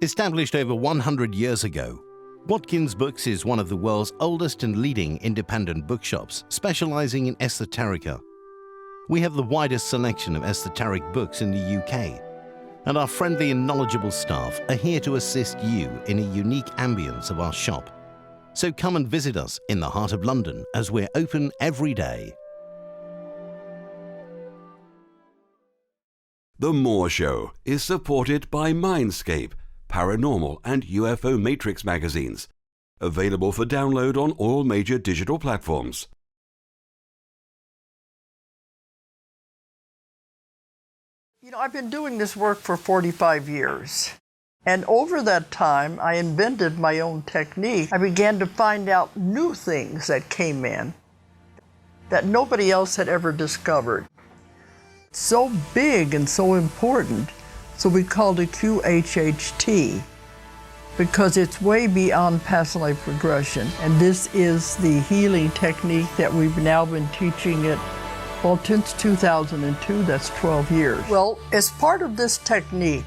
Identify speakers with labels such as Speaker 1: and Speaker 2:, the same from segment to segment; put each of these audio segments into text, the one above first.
Speaker 1: Established over 100 years ago, Watkins Books is one of the world's oldest and leading independent bookshops specializing in esoterica. We have the widest selection of esoteric books in the UK, and our friendly and knowledgeable staff are here to assist you in a unique ambience of our shop. So come and visit us in the heart of London as we're open every day.
Speaker 2: The Moore Show is supported by Mindscape, Paranormal and UFO Matrix magazines. Available for download on all major digital platforms.
Speaker 3: You know, I've been doing this work for 45 years. And over that time, I invented my own technique. I began to find out new things that came in that nobody else had ever discovered. So big and so important, so we called it QHHT, because it's way beyond past life regression. And this is the healing technique that we've now been teaching it, well, since 2002, that's 12 years. Well, as part of this technique,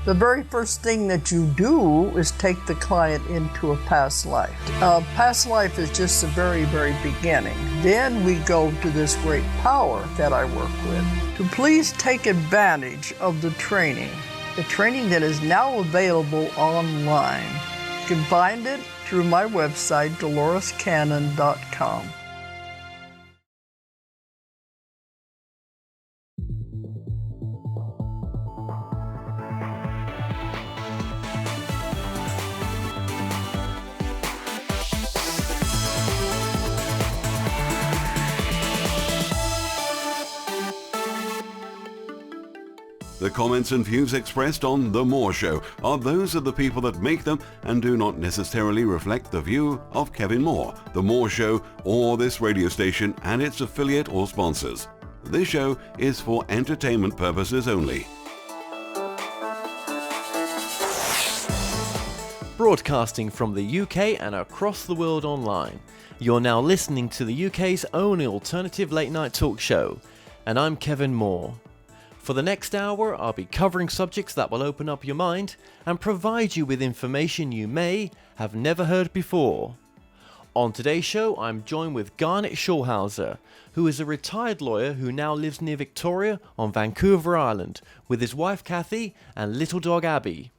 Speaker 3: the very first thing that you do is take the client into a past life. Past life is just the very, very beginning. Then we go to this great power that I work with. To please take advantage of the training that is now available online. You can find it through my website, DoloresCannon.com.
Speaker 2: The comments and views expressed on The Moore Show are those of the people that make them and do not necessarily reflect the view of Kevin Moore, The Moore Show, or this radio station and its affiliate or sponsors. This show is for entertainment purposes only.
Speaker 4: Broadcasting from the UK and across the world online. You're now listening to the UK's only alternative late night talk show, and I'm Kevin Moore. For the next hour, I'll be covering subjects that will open up your mind and provide you with information you may have never heard before. On today's show, I'm joined with Garnet Schulhauser, who is a retired lawyer who now lives near Victoria on Vancouver Island with his wife Cathy and little dog Abby.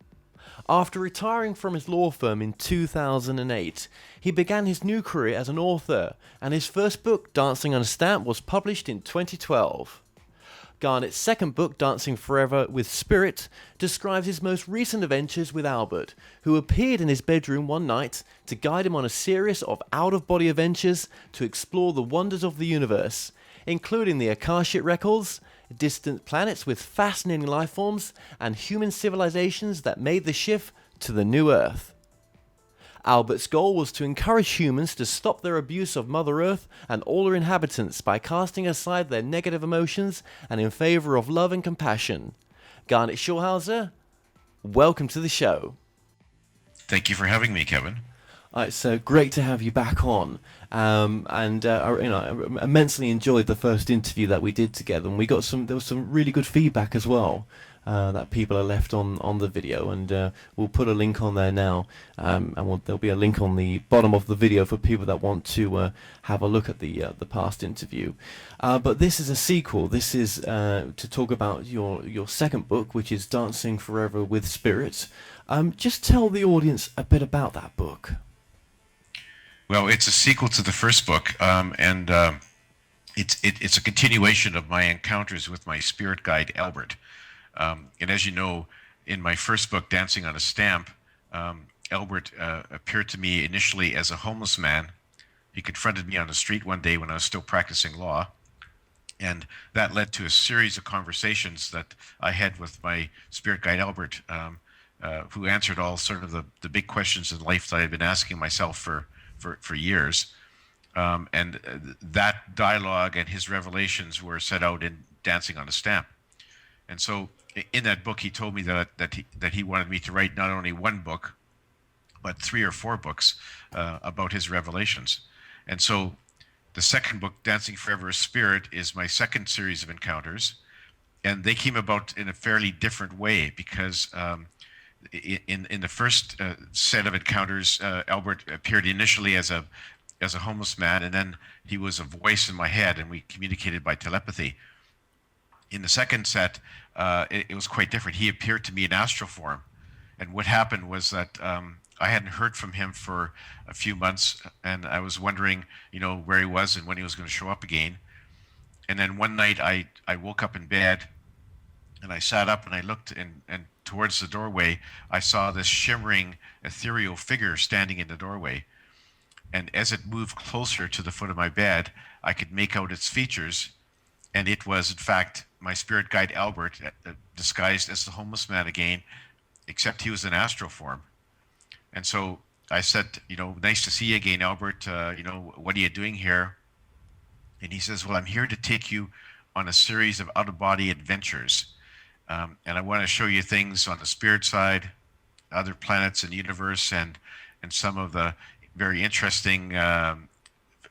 Speaker 4: After retiring from his law firm in 2008, he began his new career as an author, and his first book, Dancing on a Stamp, was published in 2012. Garnet's second book, Dancing Forever with Spirit, describes his most recent adventures with Albert, who appeared in his bedroom one night to guide him on a series of out-of-body adventures to explore the wonders of the universe, including the Akashic Records, distant planets with fascinating life forms, and human civilizations that made the shift to the new Earth. Albert's goal was to encourage humans to stop their abuse of Mother Earth and all her inhabitants by casting aside their negative emotions and in favor of love and compassion. Garnet Schulhauser, welcome to the show.
Speaker 5: Thank you for having me, Kevin.
Speaker 4: It's great to have you back on, I immensely enjoyed the first interview that we did together, and there was some really good feedback as well. That people are left on the video, and we'll put a link on there now, and there'll be a link on the bottom of the video for people that want to have a look at the past interview. But this is a sequel. This is to talk about your second book, which is Dancing Forever with Spirits. Just tell the audience a bit about that book.
Speaker 5: Well, it's a sequel to the first book, and it's a continuation of my encounters with my spirit guide, Albert. And as you know, in my first book, Dancing on a Stamp, Albert appeared to me initially as a homeless man. He confronted me on the street one day when I was still practicing law, and that led to a series of conversations that I had with my spirit guide, Albert, who answered all sort of the big questions in life that I had been asking myself for years. And that dialogue and his revelations were set out in Dancing on a Stamp. And so in that book, he told me that he wanted me to write not only one book, but 3 or 4 books about his revelations. And so the second book, Dancing Forever with Spirit, is my second series of encounters. And they came about in a fairly different way because in the first set of encounters, Albert appeared initially as a homeless man, and then he was a voice in my head, and we communicated by telepathy. In the second set, it was quite different. He appeared to me in astral form, and what happened was that I hadn't heard from him for a few months, and I was wondering, where he was and when he was going to show up again. And then one night, I woke up in bed, and I sat up and I looked, and towards the doorway, I saw this shimmering, ethereal figure standing in the doorway. And as it moved closer to the foot of my bed, I could make out its features, and it was, in fact, my spirit guide Albert, disguised as the homeless man again, except he was in astral form. And so I said, nice to see you again, Albert. What are you doing here? And he says, well, I'm here to take you on a series of out-of-body adventures. And I want to show you things on the spirit side, other planets in the universe, and some of the very interesting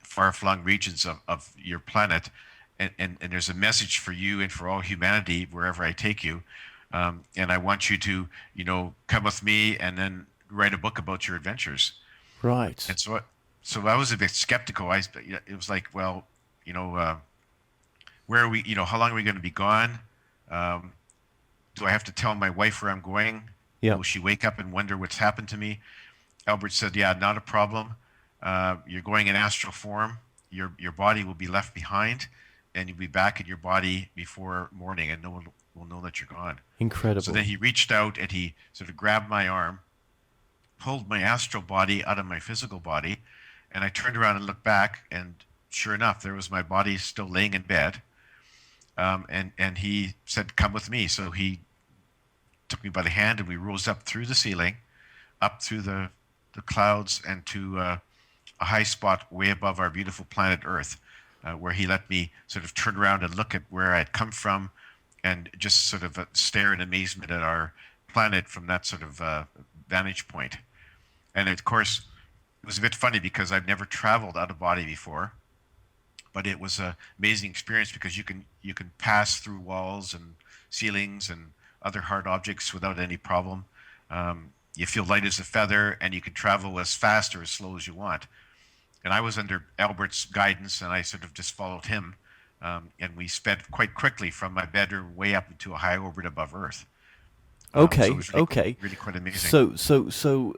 Speaker 5: far-flung regions of your planet. And there's a message for you and for all humanity wherever I take you. And I want you to, come with me and then write a book about your adventures.
Speaker 4: Right.
Speaker 5: And so I was a bit skeptical. It was like, well, where are we, how long are we going to be gone? Do I have to tell my wife where I'm going?
Speaker 4: Yeah.
Speaker 5: Will she wake up and wonder what's happened to me? Albert said, yeah, not a problem. You're going in astral form. Your body will be left behind, and you'll be back in your body before morning, and no one will know that you're gone.
Speaker 4: Incredible.
Speaker 5: So then he reached out, and he sort of grabbed my arm, pulled my astral body out of my physical body, and I turned around and looked back, and sure enough, there was my body still laying in bed. And he said, come with me. So he took me by the hand, and we rose up through the ceiling, up through the clouds, and to a high spot way above our beautiful planet Earth, where he let me sort of turn around and look at where I had come from, and just sort of stare in amazement at our planet from that sort of vantage point. And of course, it was a bit funny because I've never traveled out of body before, but it was an amazing experience because you can pass through walls and ceilings and other hard objects without any problem. You feel light as a feather, and you can travel as fast or as slow as you want. And I was under Albert's guidance, and I sort of just followed him. And we sped quite quickly from my bedroom way up into a high orbit above Earth.
Speaker 4: Okay,
Speaker 5: so it was really,
Speaker 4: okay.
Speaker 5: Really quite amazing.
Speaker 4: So,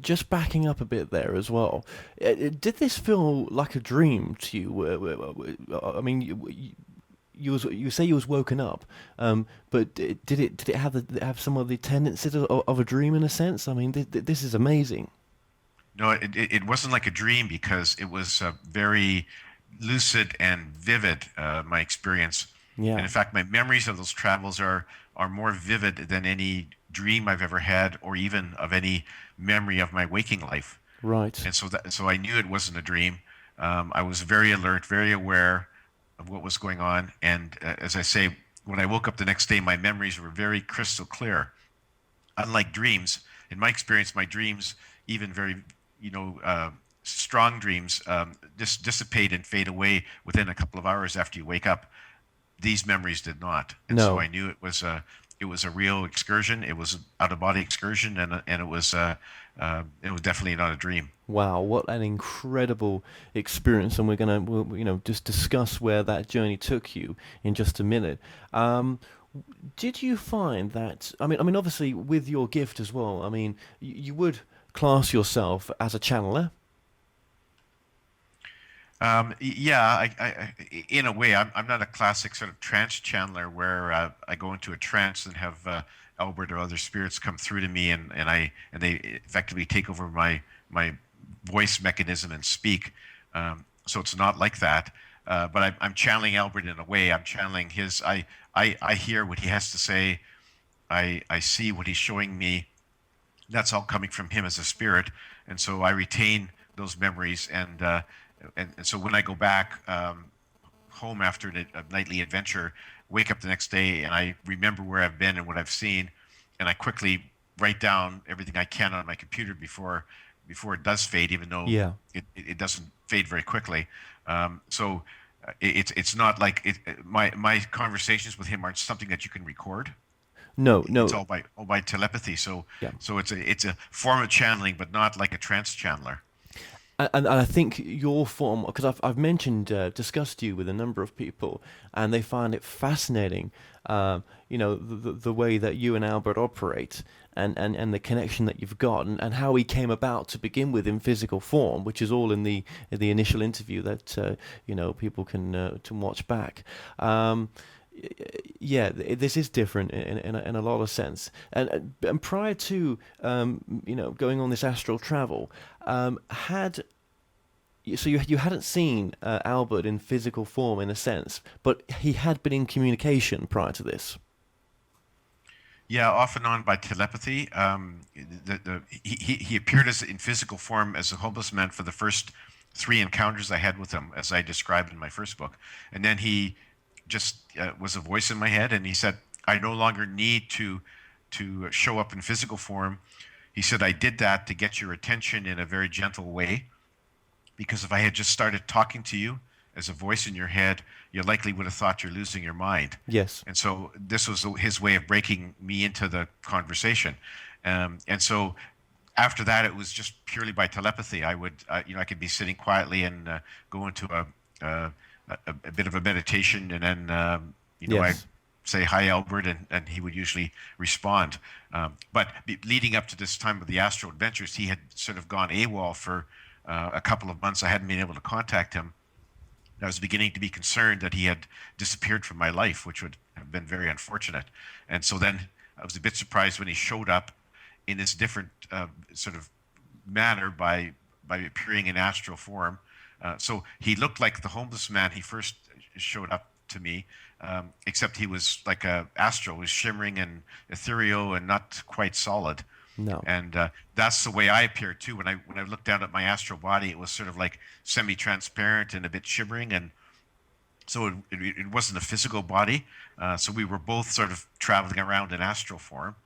Speaker 4: just backing up a bit there as well, did this feel like a dream to you? I mean, you say you was woken up, but did it have some of the tendencies of a dream in a sense? I mean, this is amazing.
Speaker 5: No, it wasn't like a dream because it was very lucid and vivid, my experience.
Speaker 4: Yeah.
Speaker 5: And in fact, my memories of those travels are more vivid than any dream I've ever had, or even of any memory of my waking life.
Speaker 4: Right.
Speaker 5: And so I knew it wasn't a dream. I was very alert, very aware of what was going on. And as I say, when I woke up the next day, my memories were very crystal clear. Unlike dreams, in my experience, my dreams, even very, strong dreams, just dissipate and fade away within a couple of hours after you wake up. These memories did not. And
Speaker 4: No.
Speaker 5: so I knew it was a real excursion. It was an out-of-body excursion, and it was definitely not a dream.
Speaker 4: Wow, what an incredible experience! And we'll just discuss where that journey took you in just a minute. Did you find that? I mean, obviously with your gift as well. I mean, you would class yourself as a channeler.
Speaker 5: Yeah, I in a way, I'm not a classic sort of trance channeler where I go into a trance and have Albert or other spirits come through to me, and they effectively take over my voice mechanism and speak. So it's not like that. But I'm channeling Albert in a way. I'm channeling his. I hear what he has to say. I see what he's showing me. That's all coming from him as a spirit, and so I retain those memories. And so when I go back home after a nightly adventure, wake up the next day, and I remember where I've been and what I've seen, and I quickly write down everything I can on my computer before it does fade, even though it doesn't fade very quickly. So it's not like my conversations with him aren't something that you can record.
Speaker 4: No,
Speaker 5: It's
Speaker 4: no.
Speaker 5: all by telepathy. So
Speaker 4: Yeah.
Speaker 5: it's a form of channeling, but not like a trance channeler.
Speaker 4: And I think your form, because I've mentioned, discussed you with a number of people, and they find it fascinating, the way that you and Albert operate, and the connection that you've got, and how he came about to begin with in physical form, which is all in the initial interview that people can watch back. Yeah, this is different in a lot of sense. And prior to going on this astral travel, had so you hadn't seen Albert in physical form in a sense, but he had been in communication prior to this.
Speaker 5: Yeah, off and on by telepathy. He appeared as in physical form as a homeless man for the first three encounters I had with him, as I described in my first book, and then he just was a voice in my head, and he said, "I no longer need to show up in physical form." He said, "I did that to get your attention in a very gentle way, because if I had just started talking to you as a voice in your head, you likely would have thought you're losing your mind."
Speaker 4: Yes.
Speaker 5: And so this was his way of breaking me into the conversation. And so after that, it was just purely by telepathy. I would, I could be sitting quietly and go into a bit of a meditation, and then, I'd
Speaker 4: Yes.
Speaker 5: say, "Hi, Albert," and he would usually respond. But leading up to this time of the Astral Adventures, he had sort of gone AWOL for a couple of months. I hadn't been able to contact him. I was beginning to be concerned that he had disappeared from my life, which would have been very unfortunate. And so then I was a bit surprised when he showed up in this different sort of manner by appearing in astral form. So he looked like the homeless man he first showed up to me, except he was like a astral, was shimmering and ethereal and not quite solid.
Speaker 4: No.
Speaker 5: And that's the way I appeared too. When I looked down at my astral body, it was sort of like semi-transparent and a bit shimmering, and so it wasn't a physical body. So we were both sort of traveling around in astral form,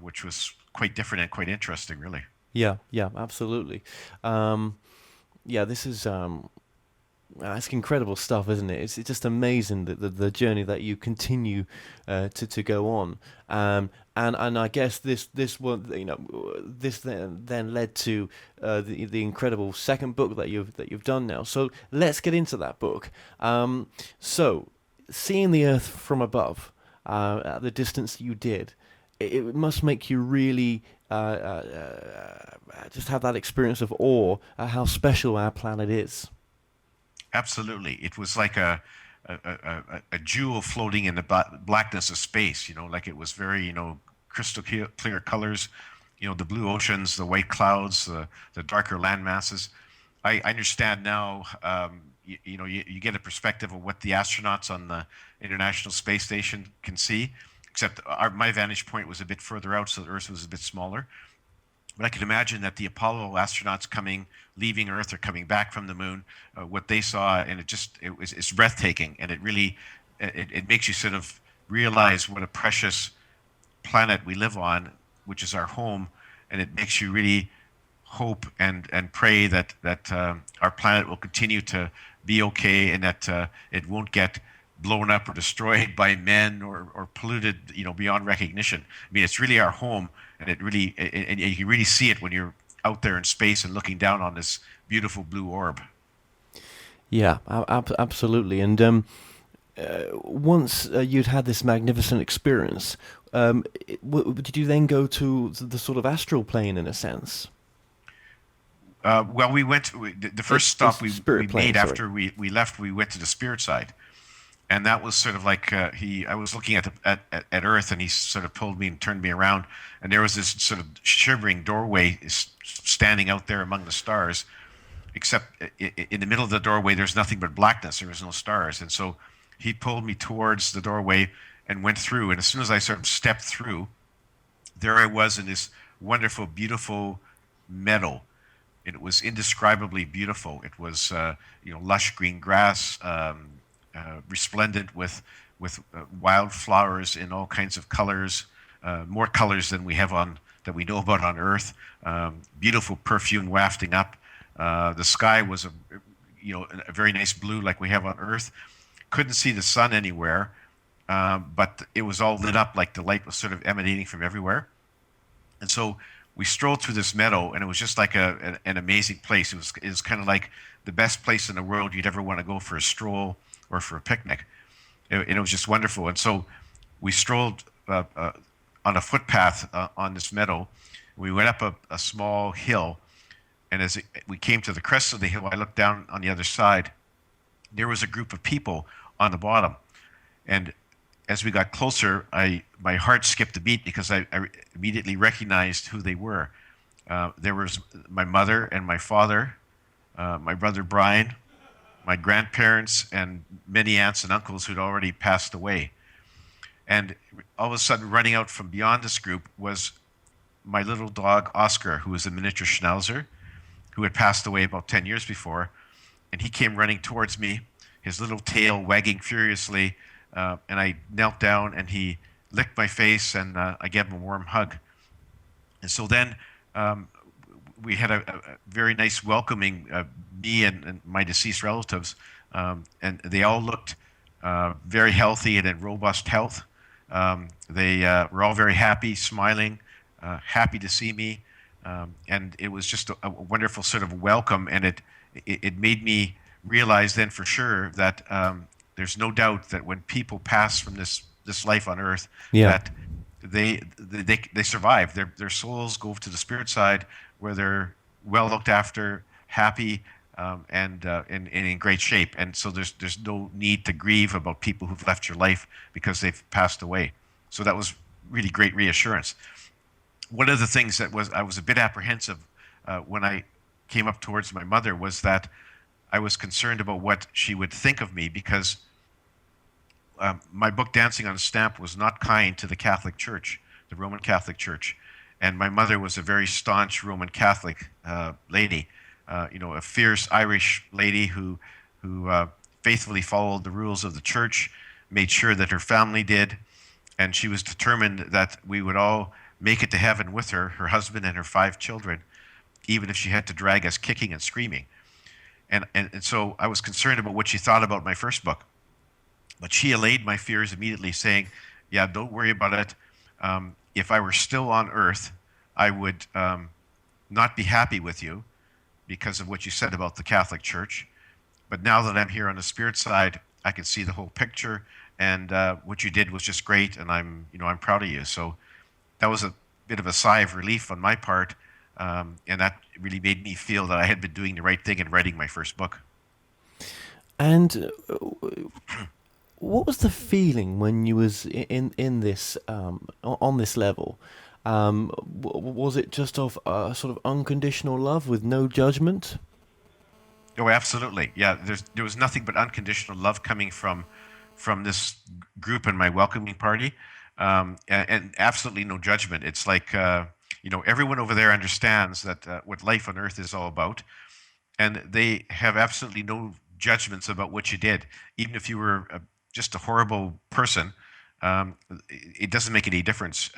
Speaker 5: which was quite different and quite interesting, really.
Speaker 4: Yeah. Yeah. Absolutely. Yeah. This is it's incredible stuff, isn't it? It's just amazing that the journey that you continue to go on. And I guess this one, this then led to the incredible second book that you've done now. So let's get into that book. So seeing the Earth from above, at the distance you did, it must make you really just have that experience of awe at how special our planet is.
Speaker 5: Absolutely, it was like a jewel floating in the blackness of space. Like it was very crystal clear colors. The blue oceans, the white clouds, the darker land masses. I understand now. You get a perspective of what the astronauts on the International Space Station can see. Except my vantage point was a bit further out, so the Earth was a bit smaller. But I could imagine that the Apollo astronauts leaving Earth or coming back from the moon, what they saw, and it's breathtaking, and it makes you sort of realize what a precious planet we live on, which is our home, and it makes you really hope and pray that our planet will continue to be okay, and that it won't get blown up or destroyed by men or polluted, beyond recognition. I mean, it's really our home, and and you can really see it when you're out there in space and looking down on this beautiful blue orb.
Speaker 4: Yeah, absolutely. And once you'd had this magnificent experience, did you then go to the sort of astral plane in a sense?
Speaker 5: Well, the first stop we
Speaker 4: Spirit plane,
Speaker 5: made
Speaker 4: sorry.
Speaker 5: after we left, we went to the spirit side. And that was sort of like I was looking at Earth, and he sort of pulled me and turned me around, and there was this sort of shivering doorway standing out there among the stars, except in the middle of the doorway there's nothing but blackness. There was no stars, and so he pulled me towards the doorway and went through. And as soon as I sort of stepped through, there I was in this wonderful, beautiful meadow. It was indescribably beautiful. It was lush green grass. Resplendent with wildflowers in all kinds of colors, more colors than that we know about on Earth. Beautiful perfume wafting up. The sky was a very nice blue like we have on Earth. Couldn't see the sun anywhere, but it was all lit up, like the light was sort of emanating from everywhere. And so we strolled through this meadow, and it was just like an amazing place. It was kind of like the best place in the world you'd ever want to go for a stroll or for a picnic. And it was just wonderful. And so we strolled on a footpath on this meadow. We went up a small hill, and as we came to the crest of the hill, I looked down on the other side. There was a group of people on the bottom, and as we got closer, my heart skipped a beat because I immediately recognized who they were. There was my mother and my father, my brother Brian, my grandparents, and many aunts and uncles who'd already passed away. And all of a sudden, running out from beyond this group was my little dog, Oscar, who was a miniature Schnauzer, who had passed away about 10 years before. And he came running towards me, his little tail wagging furiously. And I knelt down, and he licked my face, and I gave him a warm hug. And so then we had a very nice welcoming, me and my deceased relatives, and they all looked very healthy and in robust health. They were all very happy, smiling, happy to see me, and it was just a wonderful sort of welcome, and it made me realize then for sure that there's no doubt that when people pass from this life on Earth, that they survive. Their souls go to the spirit side where they're well looked after, happy, and in great shape. And so there's no need to grieve about people who've left your life because they've passed away. So that was really great reassurance. One of the things that I was a bit apprehensive when I came up towards my mother was that I was concerned about what she would think of me, because my book Dancing on a Stamp was not kind to the Catholic Church, the Roman Catholic Church. And my mother was a very staunch Roman Catholic lady, a fierce Irish lady who faithfully followed the rules of the church, made sure that her family did, and she was determined that we would all make it to heaven with her husband and her 5 children, even if she had to drag us kicking and screaming. And so I was concerned about what she thought about my first book. But she allayed my fears immediately, saying, yeah, don't worry about it. If I were still on Earth, I would not be happy with you because of what you said about the Catholic Church. But now that I'm here on the spirit side, I can see the whole picture, and what you did was just great, and I'm proud of you. So that was a bit of a sigh of relief on my part, and that really made me feel that I had been doing the right thing in writing my first book.
Speaker 4: And what was the feeling when you was in this on this level? Was it just of sort of unconditional love with no judgment?
Speaker 5: Oh, absolutely. Yeah, there was nothing but unconditional love coming from this group and my welcoming party, and absolutely no judgment. It's like everyone over there understands that what life on Earth is all about, and they have absolutely no judgments about what you did, even if you were just a horrible person. It doesn't make any difference.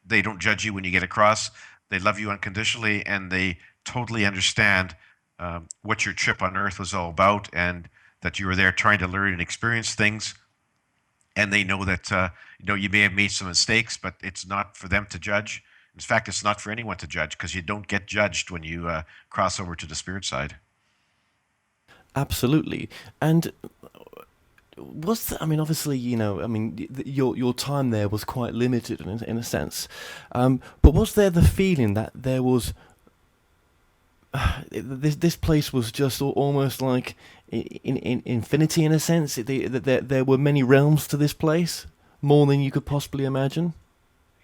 Speaker 5: They don't judge you when you get across. They love you unconditionally, and they totally understand what your trip on Earth was all about, and that you were there trying to learn and experience things. And they know that you may have made some mistakes, but it's not for them to judge. In fact, it's not for anyone to judge, because you don't get judged when you cross over to the spirit side.
Speaker 4: Absolutely. And obviously, your time there was quite limited in a sense. But was there the feeling that there was this place was just almost like in infinity in a sense? There were many realms to this place, more than you could possibly imagine?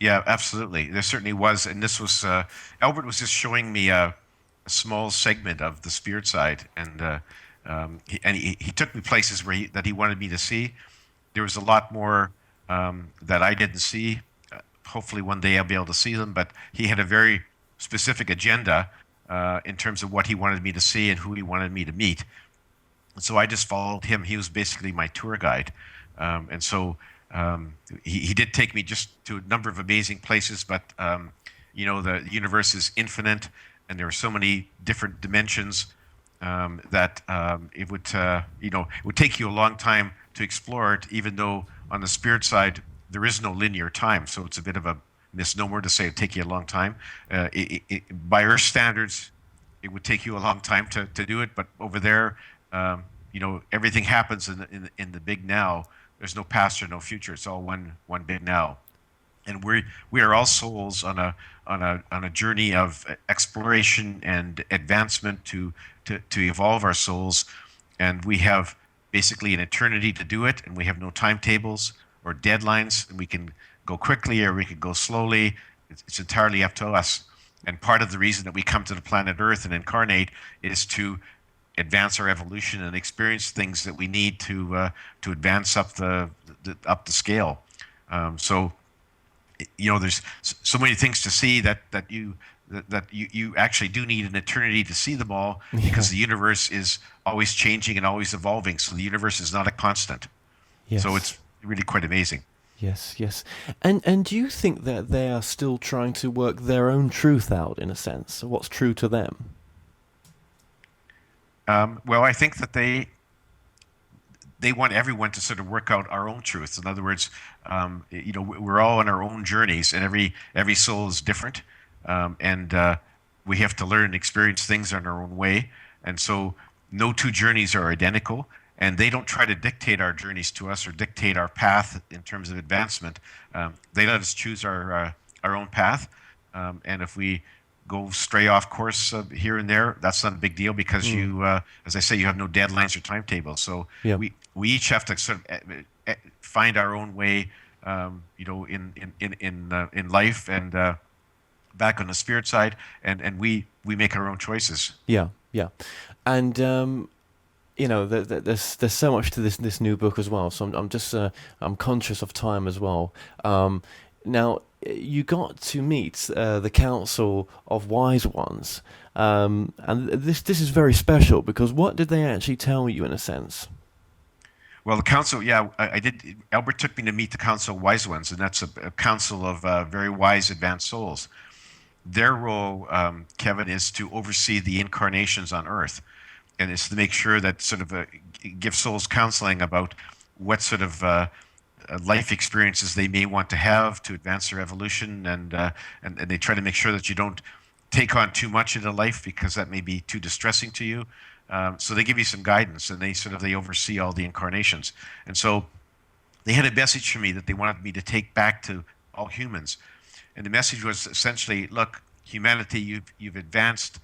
Speaker 5: Yeah, absolutely. There certainly was. And this was, Albert was just showing me a small segment of the spirit side. And he took me places that he wanted me to see. There was a lot more that I didn't see. Hopefully one day I'll be able to see them. But he had a very specific agenda in terms of what he wanted me to see and who he wanted me to meet. And so I just followed him. He was basically my tour guide. And so he did take me just to a number of amazing places. But, the universe is infinite, and there are so many different dimensions that it would take you a long time to explore it, even though on the spirit side, there is no linear time, so it's a bit of a misnomer to say it take you a long time. By Earth standards, it would take you a long time to do it, but over there, everything happens in the big now. There's no past or no future. It's all one big now, and we are all souls on a journey of exploration and advancement to evolve our souls, and we have basically an eternity to do it, and we have no timetables or deadlines, and we can go quickly or we can go slowly. It's entirely up to us. And part of the reason that we come to the planet Earth and incarnate is to advance our evolution and experience things that we need to advance up the scale. So there's so many things to see that you actually do need an eternity to see them all, because the universe is always changing and always evolving. So the universe is not a constant.
Speaker 4: Yes.
Speaker 5: So it's really quite amazing.
Speaker 4: Yes. And do you think that they are still trying to work their own truth out, in a sense? What's true to them?
Speaker 5: Well, I think that they want everyone to sort of work out our own truth. In other words, we're all on our own journeys, and every soul is different, and we have to learn and experience things in our own way. And so, no two journeys are identical, and they don't try to dictate our journeys to us or dictate our path in terms of advancement. They let us choose our own path, and if we go stray off course here and there, that's not a big deal, because you, as I say, you have no deadlines or timetables. So we each have to sort of find our own way, in life, and back on the spirit side, and we make our own choices.
Speaker 4: Yeah, and there's so much to this new book as well. So I'm conscious of time as well. Now, you got to meet the Council of Wise Ones, and this is very special, because what did they actually tell you, in a sense?
Speaker 5: Well, the council, I did. Albert took me to meet the Council of Wise Ones, and that's a council of very wise, advanced souls. Their role, Kevin, is to oversee the incarnations on Earth, and it's to make sure that sort of give souls counseling about what sort of life experiences they may want to have to advance their evolution, and they try to make sure that you don't take on too much into life, because that may be too distressing to you. So they give you some guidance, and they oversee all the incarnations. And so they had a message for me that they wanted me to take back to all humans. And the message was essentially, look, humanity, you've advanced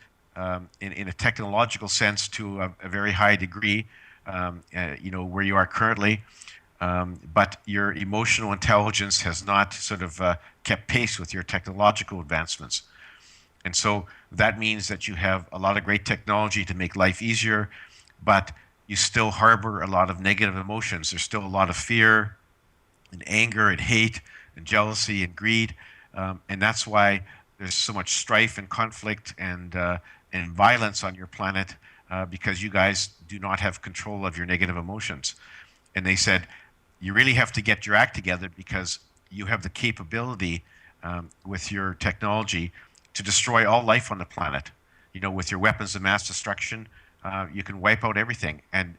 Speaker 5: in a technological sense to a very high degree, where you are currently. But your emotional intelligence has not sort of kept pace with your technological advancements. And so that means that you have a lot of great technology to make life easier, but you still harbor a lot of negative emotions. There's still a lot of fear and anger and hate and jealousy and greed. And that's why there's so much strife and conflict and violence on your planet, because you guys do not have control of your negative emotions. And they said, you really have to get your act together, because you have the capability with your technology to destroy all life on the planet. With your weapons of mass destruction, you can wipe out everything. And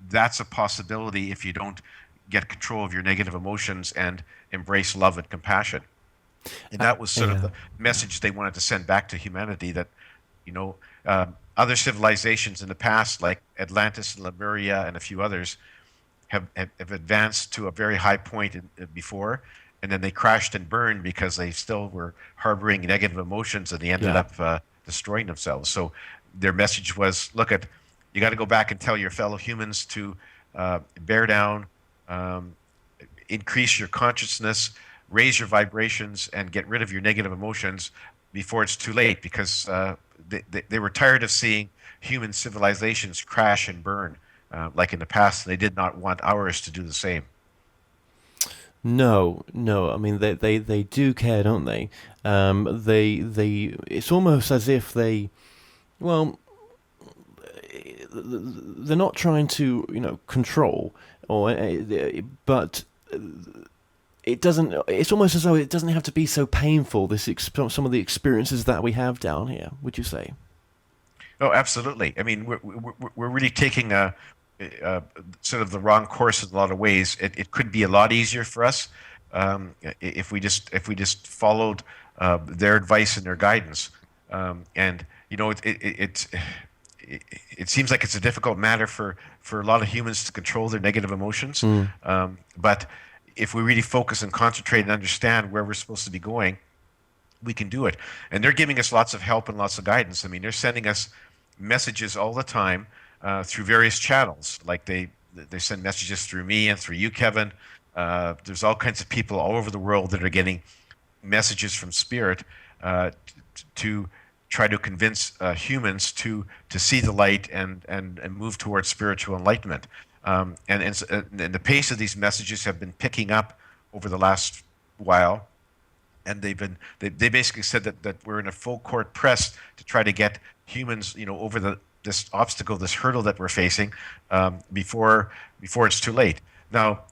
Speaker 5: that's a possibility if you don't get control of your negative emotions and embrace love and compassion. And that was sort of the message they wanted to send back to humanity, that, other civilizations in the past, like Atlantis and Lemuria and a few others, have advanced to a very high point before, and then they crashed and burned because they still were harboring negative emotions, and they ended up destroying themselves. So their message was, you got to go back and tell your fellow humans to bear down, increase your consciousness, raise your vibrations, and get rid of your negative emotions before it's too late, because they were tired of seeing human civilizations crash and burn like in the past. They did not want ours to do the same.
Speaker 4: No. I mean, they do care, don't they? It's almost as if they're not trying to, control, but it doesn't. It's almost as though it doesn't have to be so painful. Some of the experiences that we have down here. Would you say?
Speaker 5: Oh, absolutely. I mean, we're really taking a uh, sort of the wrong course in a lot of ways. It could be a lot easier for us if we just followed their advice and their guidance. And it seems like it's a difficult matter for a lot of humans to control their negative emotions. But if we really focus and concentrate and understand where we're supposed to be going, we can do it. And they're giving us lots of help and lots of guidance. I mean, they're sending us messages all the time through various channels. Like they send messages through me and through you, Kevin. There's all kinds of people all over the world that are getting messages from Spirit to try to convince humans to see the light and move towards spiritual enlightenment. And the pace of these messages have been picking up over the last while. And they basically said that we're in a full court press to try to get humans, over this obstacle, this hurdle that we're facing, before it's too late. Now,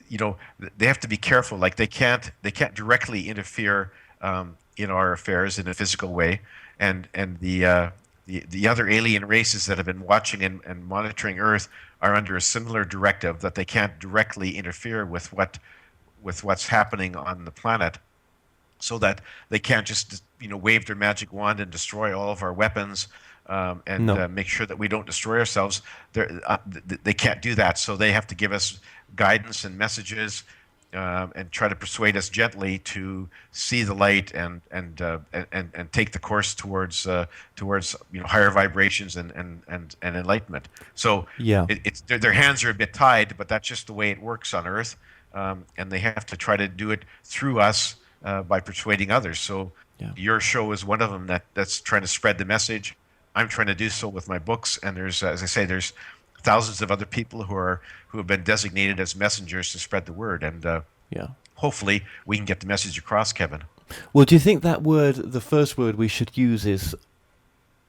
Speaker 5: they have to be careful. Like they can't directly interfere in our affairs in a physical way, and the other alien races that have been watching and monitoring Earth are under a similar directive that they can't directly interfere with what's happening on the planet. So that they can't just wave their magic wand and destroy all of our weapons and make sure that we don't destroy ourselves. They can't do that. So they have to give us guidance and messages and try to persuade us gently to see the light and take the course towards higher vibrations and enlightenment. So it's their hands are a bit tied, but that's just the way it works on Earth, and they have to try to do it through us. By persuading others. So your show is one of them that's trying to spread the message. I'm trying to do so with my books, and there's, as I say, there's thousands of other people who have been designated as messengers to spread the word, and hopefully we can get the message across, Kevin.
Speaker 4: Well, do you think that word, the first word we should use, is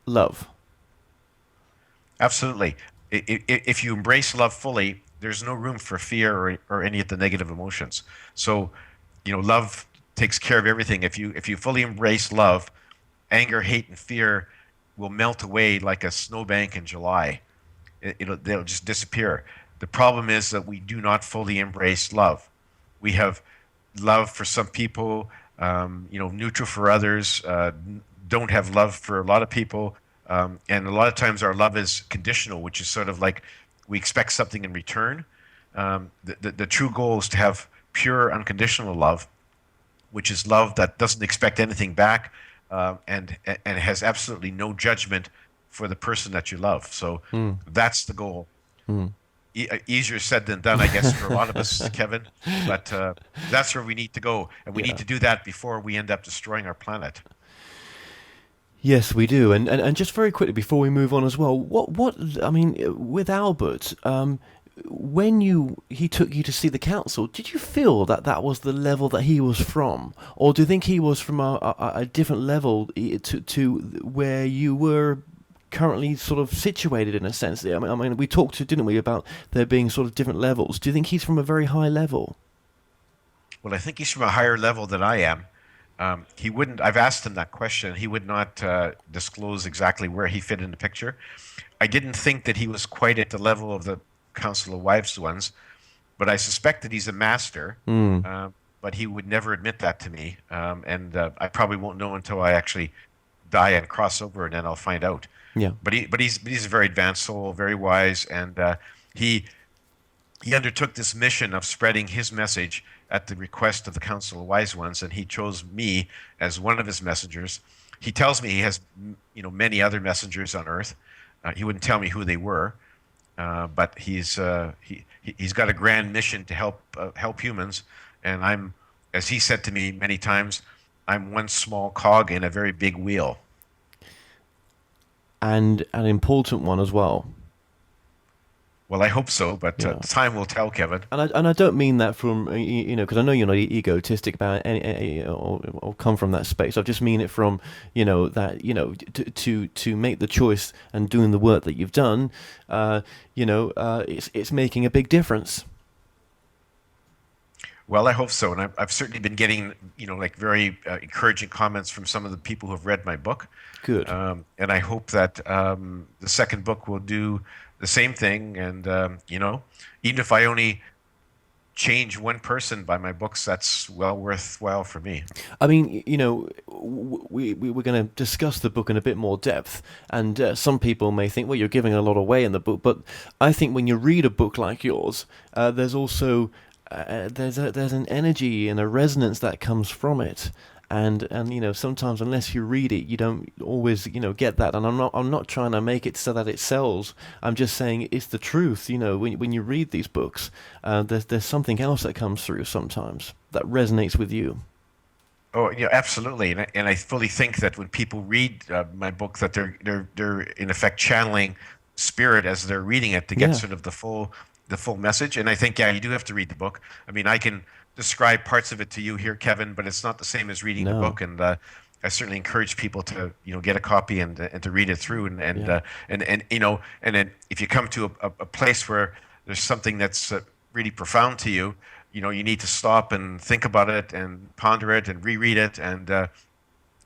Speaker 4: love?
Speaker 5: Absolutely. If you embrace love fully, there's no room for fear or any of the negative emotions. So, love takes care of everything. If you fully embrace love, anger, hate, and fear will melt away like a snowbank in July. They'll just disappear. The problem is that we do not fully embrace love. We have love for some people, neutral for others, don't have love for a lot of people, and a lot of times our love is conditional, which is sort of like we expect something in return. The true goal is to have pure, unconditional love, which is love that doesn't expect anything back, and has absolutely no judgment for the person that you love. So that's the goal. Easier said than done, I guess, for a lot of us, Kevin. But that's where we need to go, and we need to do that before we end up destroying our planet.
Speaker 4: Yes, we do. And just very quickly before we move on as well, what I mean, with Albert, when he took you to see the council, did you feel that was the level that he was from, or do you think he was from a different level to where you were currently sort of situated in a sense? I mean, we talked didn't we, about there being sort of different levels. Do you think he's from a very high level?
Speaker 5: Well, I think he's from a higher level than I am. He wouldn't. I've asked him that question. He would not disclose exactly where he fit in the picture. I didn't think that he was quite at the level of the Council of Wives ones, but I suspect that he's a master. But he would never admit that to me, and I probably won't know until I actually die and cross over, and then I'll find out.
Speaker 4: Yeah.
Speaker 5: But he's a very advanced soul, very wise, and he undertook this mission of spreading his message at the request of the Council of Wise Ones, and he chose me as one of his messengers. He tells me he has, many other messengers on Earth. He wouldn't tell me who they were, but he's got a grand mission to help humans. And I'm, as he said to me many times, I'm one small cog in a very big wheel.
Speaker 4: And an important one as well.
Speaker 5: Well, I hope so, but time will tell, Kevin.
Speaker 4: And I don't mean that from, because I know you're not egotistic about any or come from that space. I just mean it from, that, to make the choice and doing the work that you've done, it's making a big difference.
Speaker 5: Well, I hope so, and I've certainly been getting, very encouraging comments from some of the people who have read my book.
Speaker 4: Good.
Speaker 5: And I hope that the second book will do the same thing. And even if I only change one person by my books, that's well worthwhile for me.
Speaker 4: I mean, we're going to discuss the book in a bit more depth, and some people may think, well, you're giving a lot away in the book, but I think when you read a book like yours, there's also there's an energy and a resonance that comes from it. And sometimes unless you read it, you don't always get that. And I'm not trying to make it so that it sells. I'm just saying it's the truth. When you read these books, there's something else that comes through sometimes that resonates with you.
Speaker 5: Oh, yeah, absolutely. And I fully think that when people read my book, that they're in effect channeling spirit as they're reading it to get sort of the full message. And I think, yeah, you do have to read the book. I mean, I can describe parts of it to you here, Kevin, but it's not the same as reading the book. And I certainly encourage people to get a copy and to read it through. And then if you come to a place where there's something that's really profound to you, you need to stop and think about it and ponder it and reread it, and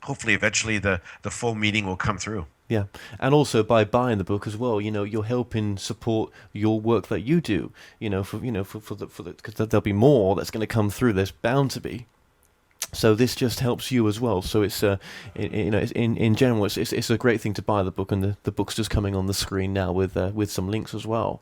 Speaker 5: hopefully eventually the full meaning will come through.
Speaker 4: Yeah, and also by buying the book as well, you're helping support your work that you do. For because there'll be more that's going to come through. There's bound to be. So this just helps you as well. So it's in general, it's a great thing to buy the book, and the book's just coming on the screen now with some links as well.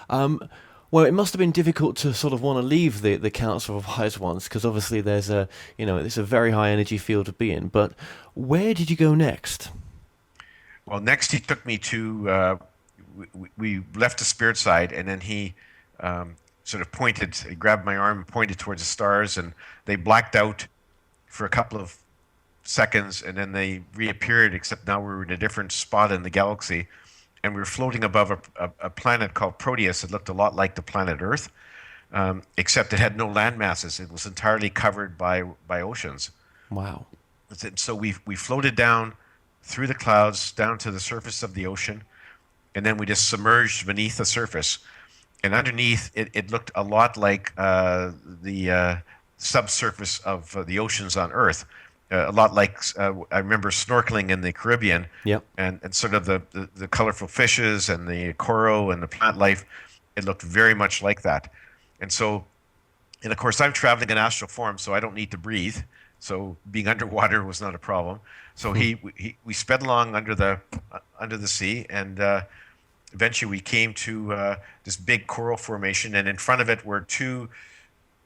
Speaker 4: Well, it must have been difficult to sort of want to leave the Council of Wise Ones, because obviously there's it's a very high energy field to be in. But where did you go next?
Speaker 5: Well, next he took me to, we left the spirit side, and then he sort of he grabbed my arm and pointed towards the stars, and they blacked out for a couple of seconds, and then they reappeared, except now we were in a different spot in the galaxy, and we were floating above a planet called Proteus. It looked a lot like the planet Earth, except it had no land masses. It was entirely covered by oceans.
Speaker 4: Wow.
Speaker 5: So we floated down through the clouds down to the surface of the ocean, and then we just submerged beneath the surface. And underneath, it looked a lot like the subsurface of the oceans on Earth. A lot like I remember snorkeling in the Caribbean, and sort of the colorful fishes and the coral and the plant life. It looked very much like that. And of course, I'm traveling in astral form, so I don't need to breathe. So being underwater was not a problem. So we sped along under the sea, and eventually we came to this big coral formation, and in front of it were two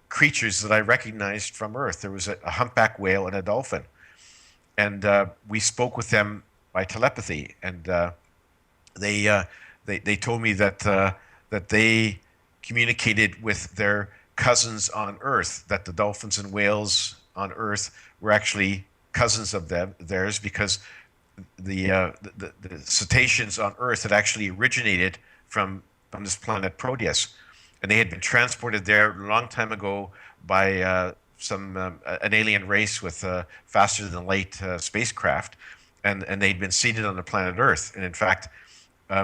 Speaker 5: creatures that I recognized from Earth. There was a humpback whale and a dolphin, and we spoke with them by telepathy, and they told me that they communicated with their cousins on Earth, that the dolphins and whales on Earth were actually cousins of theirs, because the cetaceans on Earth had actually originated from this planet Proteus, and they had been transported there a long time ago by an alien race with faster than light spacecraft, and they'd been seeded on the planet Earth. And in fact,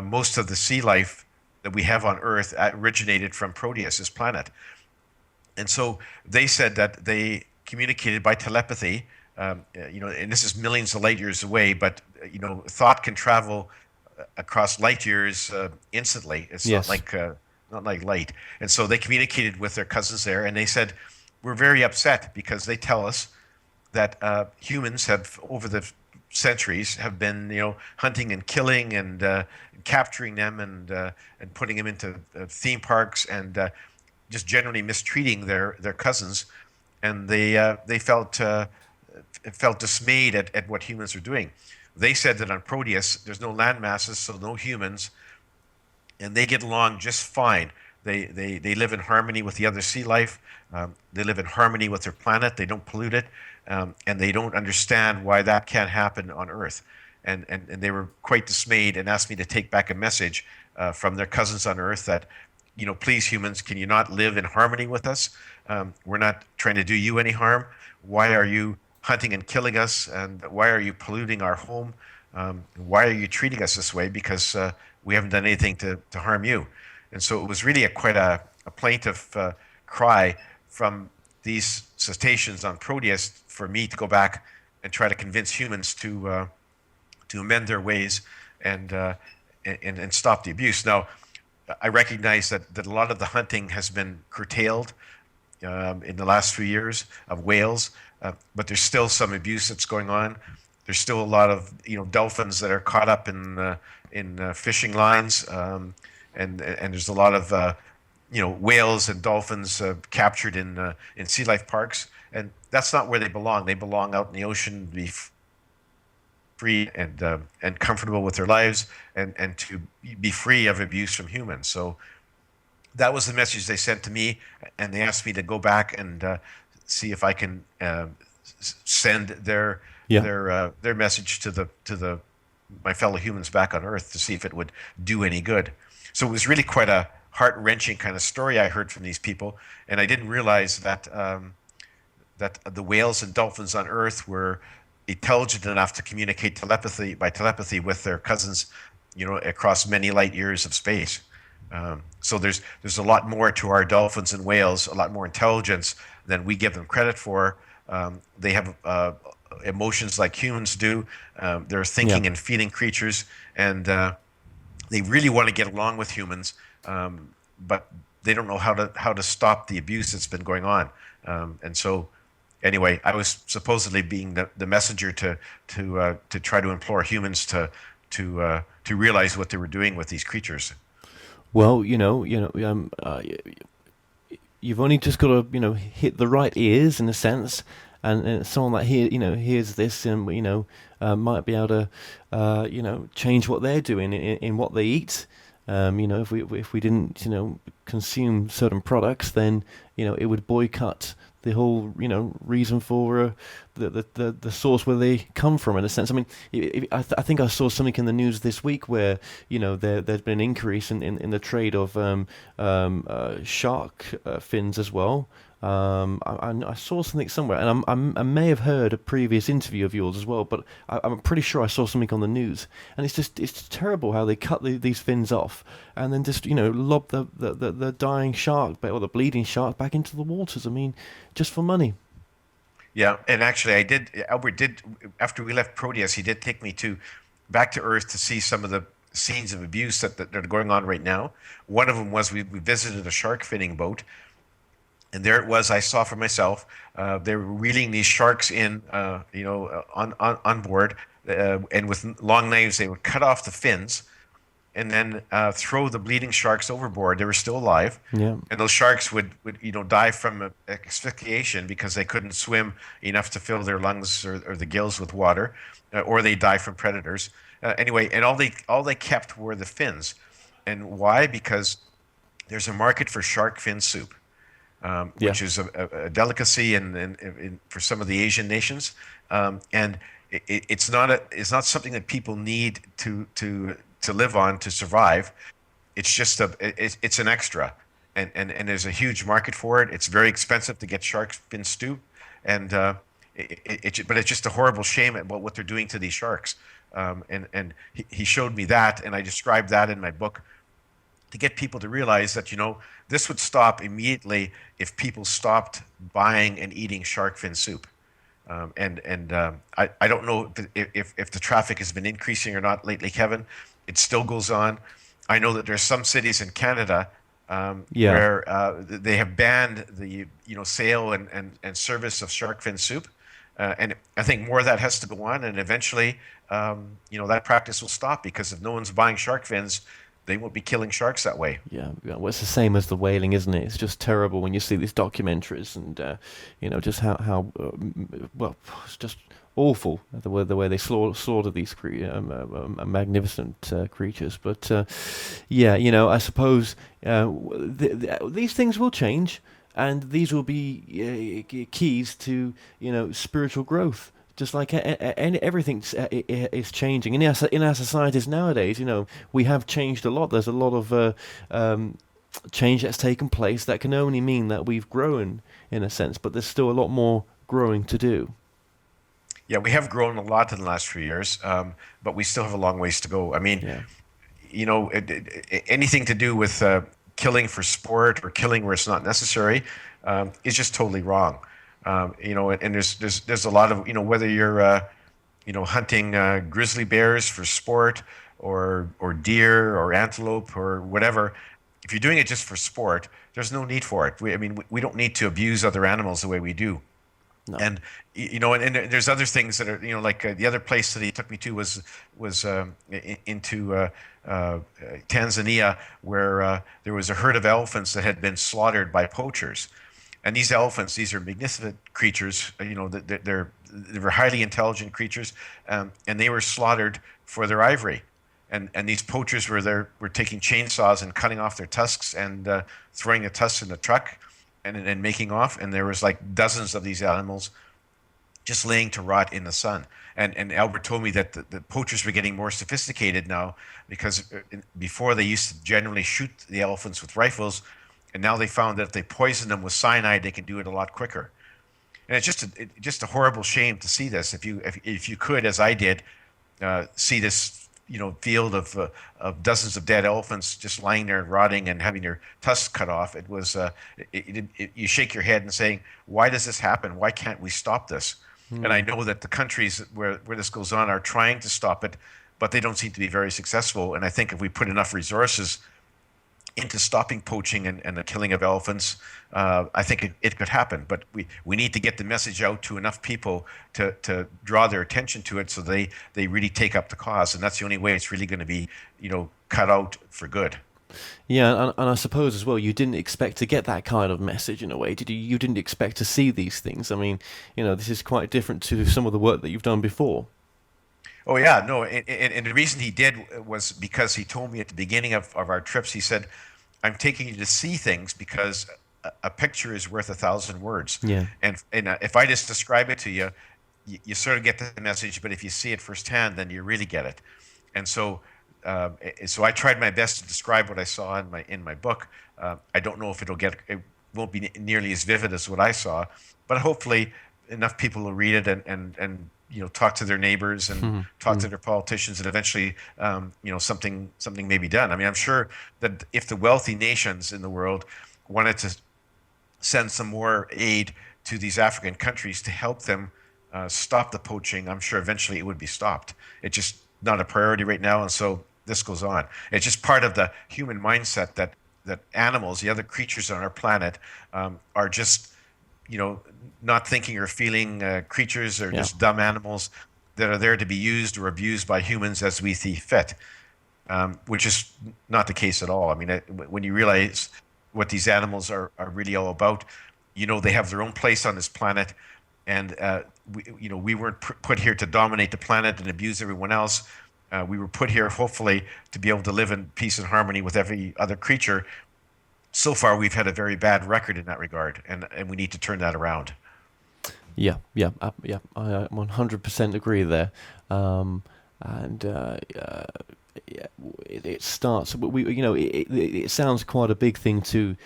Speaker 5: most of the sea life that we have on Earth originated from Proteus' planet. And so they said that they communicated by telepathy, and this is millions of light years away, but thought can travel across light years instantly. It's not like light. And so they communicated with their cousins there, and they said, we're very upset because they tell us that humans have, over the centuries, have been hunting and killing and capturing them and putting them into theme parks and just generally mistreating their cousins, and they felt dismayed at what humans are doing. They said that on Proteus there's no land masses, so no humans, and they get along just fine. They live in harmony with the other sea life. They live in harmony with their planet. They don't pollute it, and they don't understand why that can't happen on Earth. And they were quite dismayed and asked me to take back a message from their cousins on Earth that, please humans, can you not live in harmony with us? We're not trying to do you any harm. Why are you hunting and killing us? And why are you polluting our home? Why are you treating us this way? Because we haven't done anything to harm you. And so it was really quite a plaintive cry from these cetaceans on Proteus for me to go back and try to convince humans to amend their ways and stop the abuse. Now, I recognize that a lot of the hunting has been curtailed in the last few years of whales, but there's still some abuse that's going on. There's still a lot of dolphins that are caught up in fishing lines, and there's a lot of whales and dolphins captured in sea life parks, and that's not where they belong. They belong out in the ocean to be free and comfortable with their lives, and to be free of abuse from humans. So that was the message they sent to me, and they asked me to go back and see if I can send their message to the my fellow humans back on Earth to see if it would do any good. So it was really quite a heart-wrenching kind of story I heard from these people, and I didn't realize that that the whales and dolphins on Earth were intelligent enough to communicate by telepathy with their cousins, across many light years of space. So there's a lot more to our dolphins and whales, a lot more intelligence than we give them credit for. They have emotions like humans do. They're thinking and feeling creatures, and they really want to get along with humans, but they don't know how to stop the abuse that's been going on. And so, anyway, I was supposedly being the messenger to try to implore humans to realize what they were doing with these creatures.
Speaker 4: Well, you've only just got to, hit the right ears in a sense, and someone that hears this and might be able to change what they're doing in what they eat. If we didn't consume certain products, then it would boycott the whole reason for the source where they come from, in a sense. I mean, I think I saw something in the news this week where there's been an increase in the trade of shark fins as well. I saw something somewhere, and I may have heard a previous interview of yours as well, but I'm pretty sure I saw something on the news, and it's terrible how they cut these fins off and then just lob the dying shark or the bleeding shark back into the waters. I mean, just for money.
Speaker 5: Yeah, and actually, Albert did, after we left Proteus, he did take me back to Earth to see some of the scenes of abuse that are going on right now. One of them was we visited a shark finning boat. And there it was. I saw for myself. They were reeling these sharks in, on board, and with long knives they would cut off the fins, and then throw the bleeding sharks overboard. They were still alive, and those sharks would die from asphyxiation because they couldn't swim enough to fill their lungs or the gills with water, or they die from predators. Anyway, and all they kept were the fins, and why? Because there's a market for shark fin soup. Which is a delicacy for some of the Asian nations, and it's not something that people need to live on to survive. It's just it's an extra, and there's a huge market for it. It's very expensive to get shark fin stew, and but it's just a horrible shame about what they're doing to these sharks. And he showed me that, and I described that in my book, to get people to realize that this would stop immediately if people stopped buying and eating shark fin soup. I don't know if the traffic has been increasing or not lately, Kevin. It still goes on. I know that there's some cities in Canada where they have banned the sale and service of shark fin soup, and I think more of that has to go on, and eventually that practice will stop, because if no one's buying shark fins, they won't be killing sharks that way. Yeah,
Speaker 4: well, it's the same as the whaling, isn't it? It's just terrible when you see these documentaries, and just how well, it's just awful the way they slaughter these magnificent creatures. But I suppose these things will change, and these will be keys to spiritual growth. Just like everything is changing in our societies nowadays, we have changed a lot. There's a lot of change that's taken place that can only mean that we've grown in a sense, but there's still a lot more growing to do.
Speaker 5: Yeah, we have grown a lot in the last few years, but we still have a long ways to go. I mean, anything to do with killing for sport or killing where it's not necessary is just totally wrong. And there's a lot of whether you're hunting grizzly bears for sport or deer or antelope or whatever, if you're doing it just for sport, there's no need for it. We don't need to abuse other animals the way we do.
Speaker 4: No.
Speaker 5: And and there's other things that are, like the other place that he took me to was into Tanzania, where there was a herd of elephants that had been slaughtered by poachers. And these elephants, these are magnificent creatures. They're highly intelligent creatures, and they were slaughtered for their ivory. And these poachers were taking chainsaws and cutting off their tusks and throwing the tusks in the truck and making off. And there was like dozens of these animals just laying to rot in the sun. And Albert told me that the poachers were getting more sophisticated now, because before they used to generally shoot the elephants with rifles, and now they found that if they poison them with cyanide, they can do it a lot quicker. And it's just a horrible shame to see this. If you could, as I did, see this field of dozens of dead elephants just lying there and rotting and having their tusks cut off, it was you shake your head and saying, why does this happen? Why can't we stop this? And I know that the countries where this goes on are trying to stop it, but they don't seem to be very successful. And I think if we put enough resources into stopping poaching and the killing of elephants, I think it could happen. But we need to get the message out to enough people to draw their attention to it, so they really take up the cause. And that's the only way it's really going to be, cut out for good.
Speaker 4: Yeah, and I suppose as well, you didn't expect to get that kind of message in a way, did you? You didn't expect to see these things. I mean, this is quite different to some of the work that you've done before.
Speaker 5: Oh, yeah, no, and the reason he did was because he told me at the beginning of our trips, he said, I'm taking you to see things because a picture is worth 1,000 words.
Speaker 4: Yeah.
Speaker 5: And if I just describe it to you, you sort of get the message, but if you see it firsthand, then you really get it. And so I tried my best to describe what I saw in my book. I don't know if it won't be nearly as vivid as what I saw, but hopefully enough people will read it and talk to their neighbors and talk to their politicians, and eventually, something may be done. I mean, I'm sure that if the wealthy nations in the world wanted to send some more aid to these African countries to help them stop the poaching, I'm sure eventually it would be stopped. It's just not a priority right now, and so this goes on. It's just part of the human mindset that animals, the other creatures on our planet, are just not thinking or feeling creatures, or just dumb animals that are there to be used or abused by humans as we see fit, which is not the case at all. I mean, when you realize what these animals are really all about, they have their own place on this planet, and we weren't put here to dominate the planet and abuse everyone else. We were put here, hopefully, to be able to live in peace and harmony with every other creature. So far, we've had a very bad record in that regard, and we need to turn that around.
Speaker 4: Yeah, I 100% agree there. It starts. It sounds quite a big thing to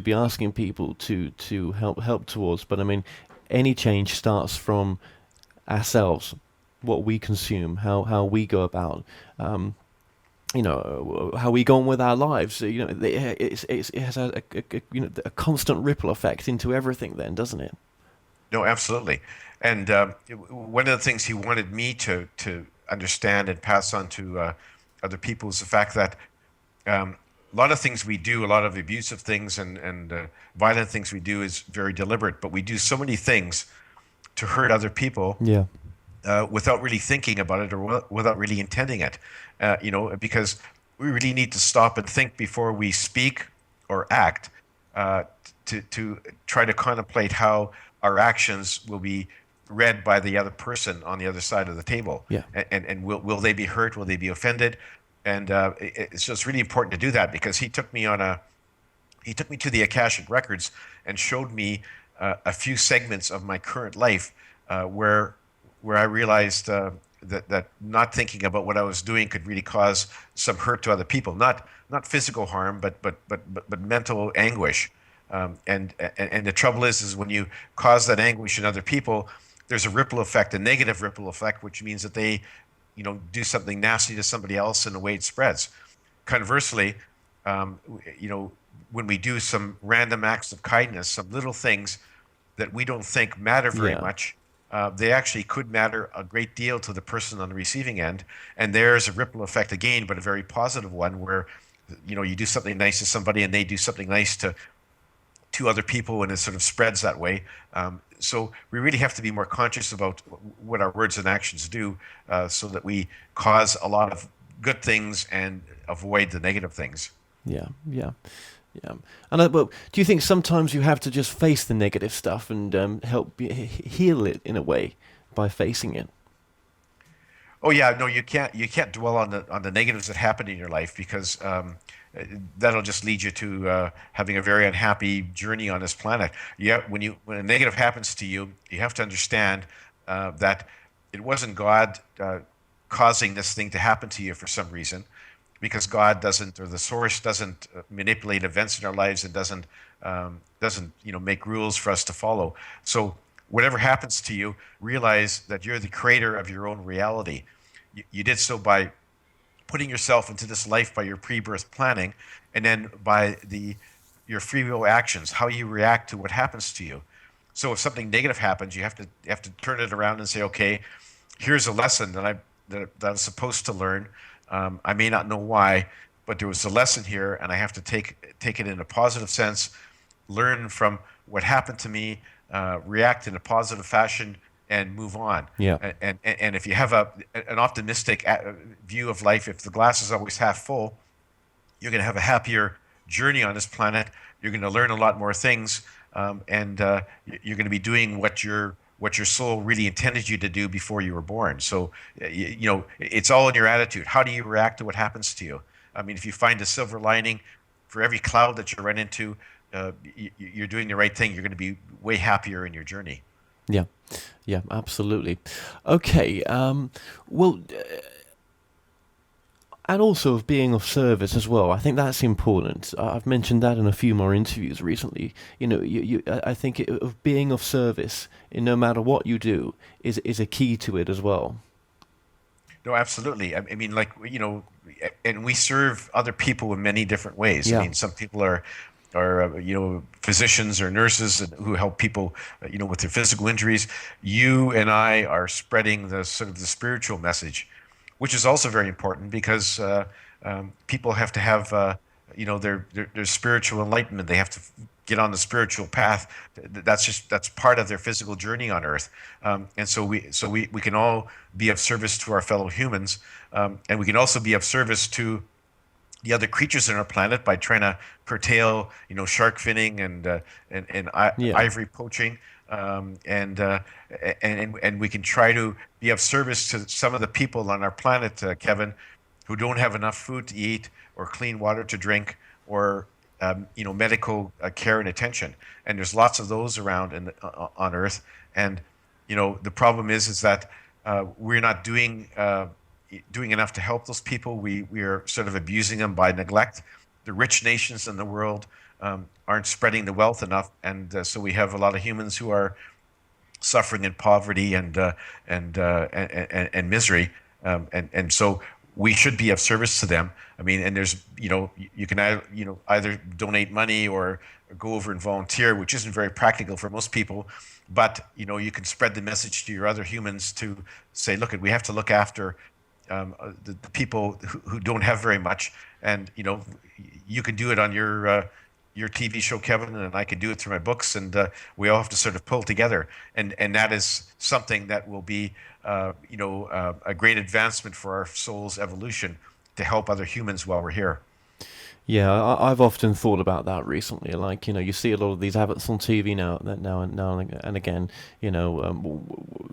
Speaker 4: be asking people to help towards, but I mean, any change starts from ourselves, what we consume, how we go about. How we go on with our lives. It has a constant ripple effect into everything then, doesn't it?
Speaker 5: No, absolutely. And one of the things he wanted me to understand and pass on to other people is the fact that a lot of things we do, a lot of abusive things and violent things we do is very deliberate, but we do so many things to hurt other people.
Speaker 4: Yeah.
Speaker 5: Without really thinking about it or without really intending it, because we really need to stop and think before we speak or act, to try to contemplate how our actions will be read by the other person on the other side of the table.
Speaker 4: Yeah.
Speaker 5: And will they be hurt? Will they be offended? And so it's really important to do that, because he took me to the Akashic Records and showed me a few segments of my current life where I realized that not thinking about what I was doing could really cause some hurt to other people, not physical harm, but mental anguish. And the trouble is when you cause that anguish in other people, there's a ripple effect, a negative ripple effect, which means that they, do something nasty to somebody else, and the way it spreads. Conversely, when we do some random acts of kindness, some little things that we don't think matter very much, they actually could matter a great deal to the person on the receiving end. And there's a ripple effect again, but a very positive one, where you do something nice to somebody and they do something nice to other people, and it sort of spreads that way. So we really have to be more conscious about what our words and actions do, so that we cause a lot of good things and avoid the negative things.
Speaker 4: Yeah, yeah, yeah. And well, do you think sometimes you have to just face the negative stuff and help heal it in a way by facing it?
Speaker 5: Oh yeah, no, you can't dwell on the negatives that happen in your life, because that'll just lead you to having a very unhappy journey on this planet. Yeah, when a negative happens to you, you have to understand that it wasn't God causing this thing to happen to you for some reason, because God doesn't, or the source doesn't manipulate events in our lives, and doesn't make rules for us to follow. So whatever happens to you, realize that you're the creator of your own reality. You did so by putting yourself into this life by your pre-birth planning, and then by your free will actions, how you react to what happens to you. So if something negative happens, you have to turn it around and say, okay, here's a lesson that I'm supposed to learn. I may not know why, but there was a lesson here, and I have to take it in a positive sense, learn from what happened to me, react in a positive fashion, and move on.
Speaker 4: Yeah.
Speaker 5: And if you have an optimistic view of life, if the glass is always half full, you're going to have a happier journey on this planet. You're going to learn a lot more things, and you're going to be doing what your soul really intended you to do before you were born. So, it's all in your attitude. How do you react to what happens to you? I mean, if you find a silver lining for every cloud that you run into, you're doing the right thing. You're going to be way happier in your journey.
Speaker 4: Yeah, yeah, absolutely. Okay, well, and also of being of service as well. I think that's important. I've mentioned that in a few more interviews recently. I think of being of service in no matter what you do is a key to it as well.
Speaker 5: No, absolutely. I mean, and we serve other people in many different ways.
Speaker 4: Yeah.
Speaker 5: I mean, some people are physicians or nurses who help people with their physical injuries. You and I are spreading the sort of the spiritual message, which is also very important, because people have to have their spiritual enlightenment. They have to get on the spiritual path. That's part of their physical journey on Earth. And so we can all be of service to our fellow humans, and we can also be of service to the other creatures on our planet by trying to curtail, shark finning and ivory poaching, and we can try to be of service to some of the people on our planet, Kevin, who don't have enough food to eat, or clean water to drink, or medical care and attention. And there's lots of those around on Earth. And the problem is that we're not doing enough to help those people. We are sort of abusing them by neglect. The rich nations in the world aren't spreading the wealth enough, and so we have a lot of humans who are suffering in poverty and misery, and so we should be of service to them. I mean, and there's you can either donate money or go over and volunteer, which isn't very practical for most people, but you can spread the message to your other humans to say, look, we have to look after the people who don't have very much, and you can do it on your TV show, Kevin, and I can do it through my books, and we all have to sort of pull together, and that is something that will be a great advancement for our soul's evolution, to help other humans while we're here.
Speaker 4: Yeah, I've often thought about that recently. Like, you see a lot of these adverts on TV now and again,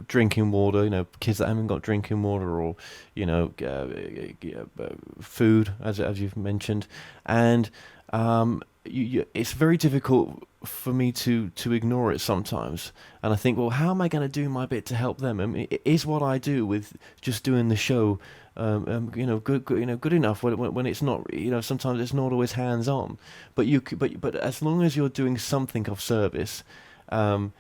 Speaker 4: drinking water, kids that haven't got drinking water, or, food, as you've mentioned. And it's very difficult for me to ignore it sometimes. And I think, well, how am I going to do my bit to help them? I mean, is what I do with just doing the show good enough when it's not, sometimes it's not always hands on, but as long as you're doing something of service, and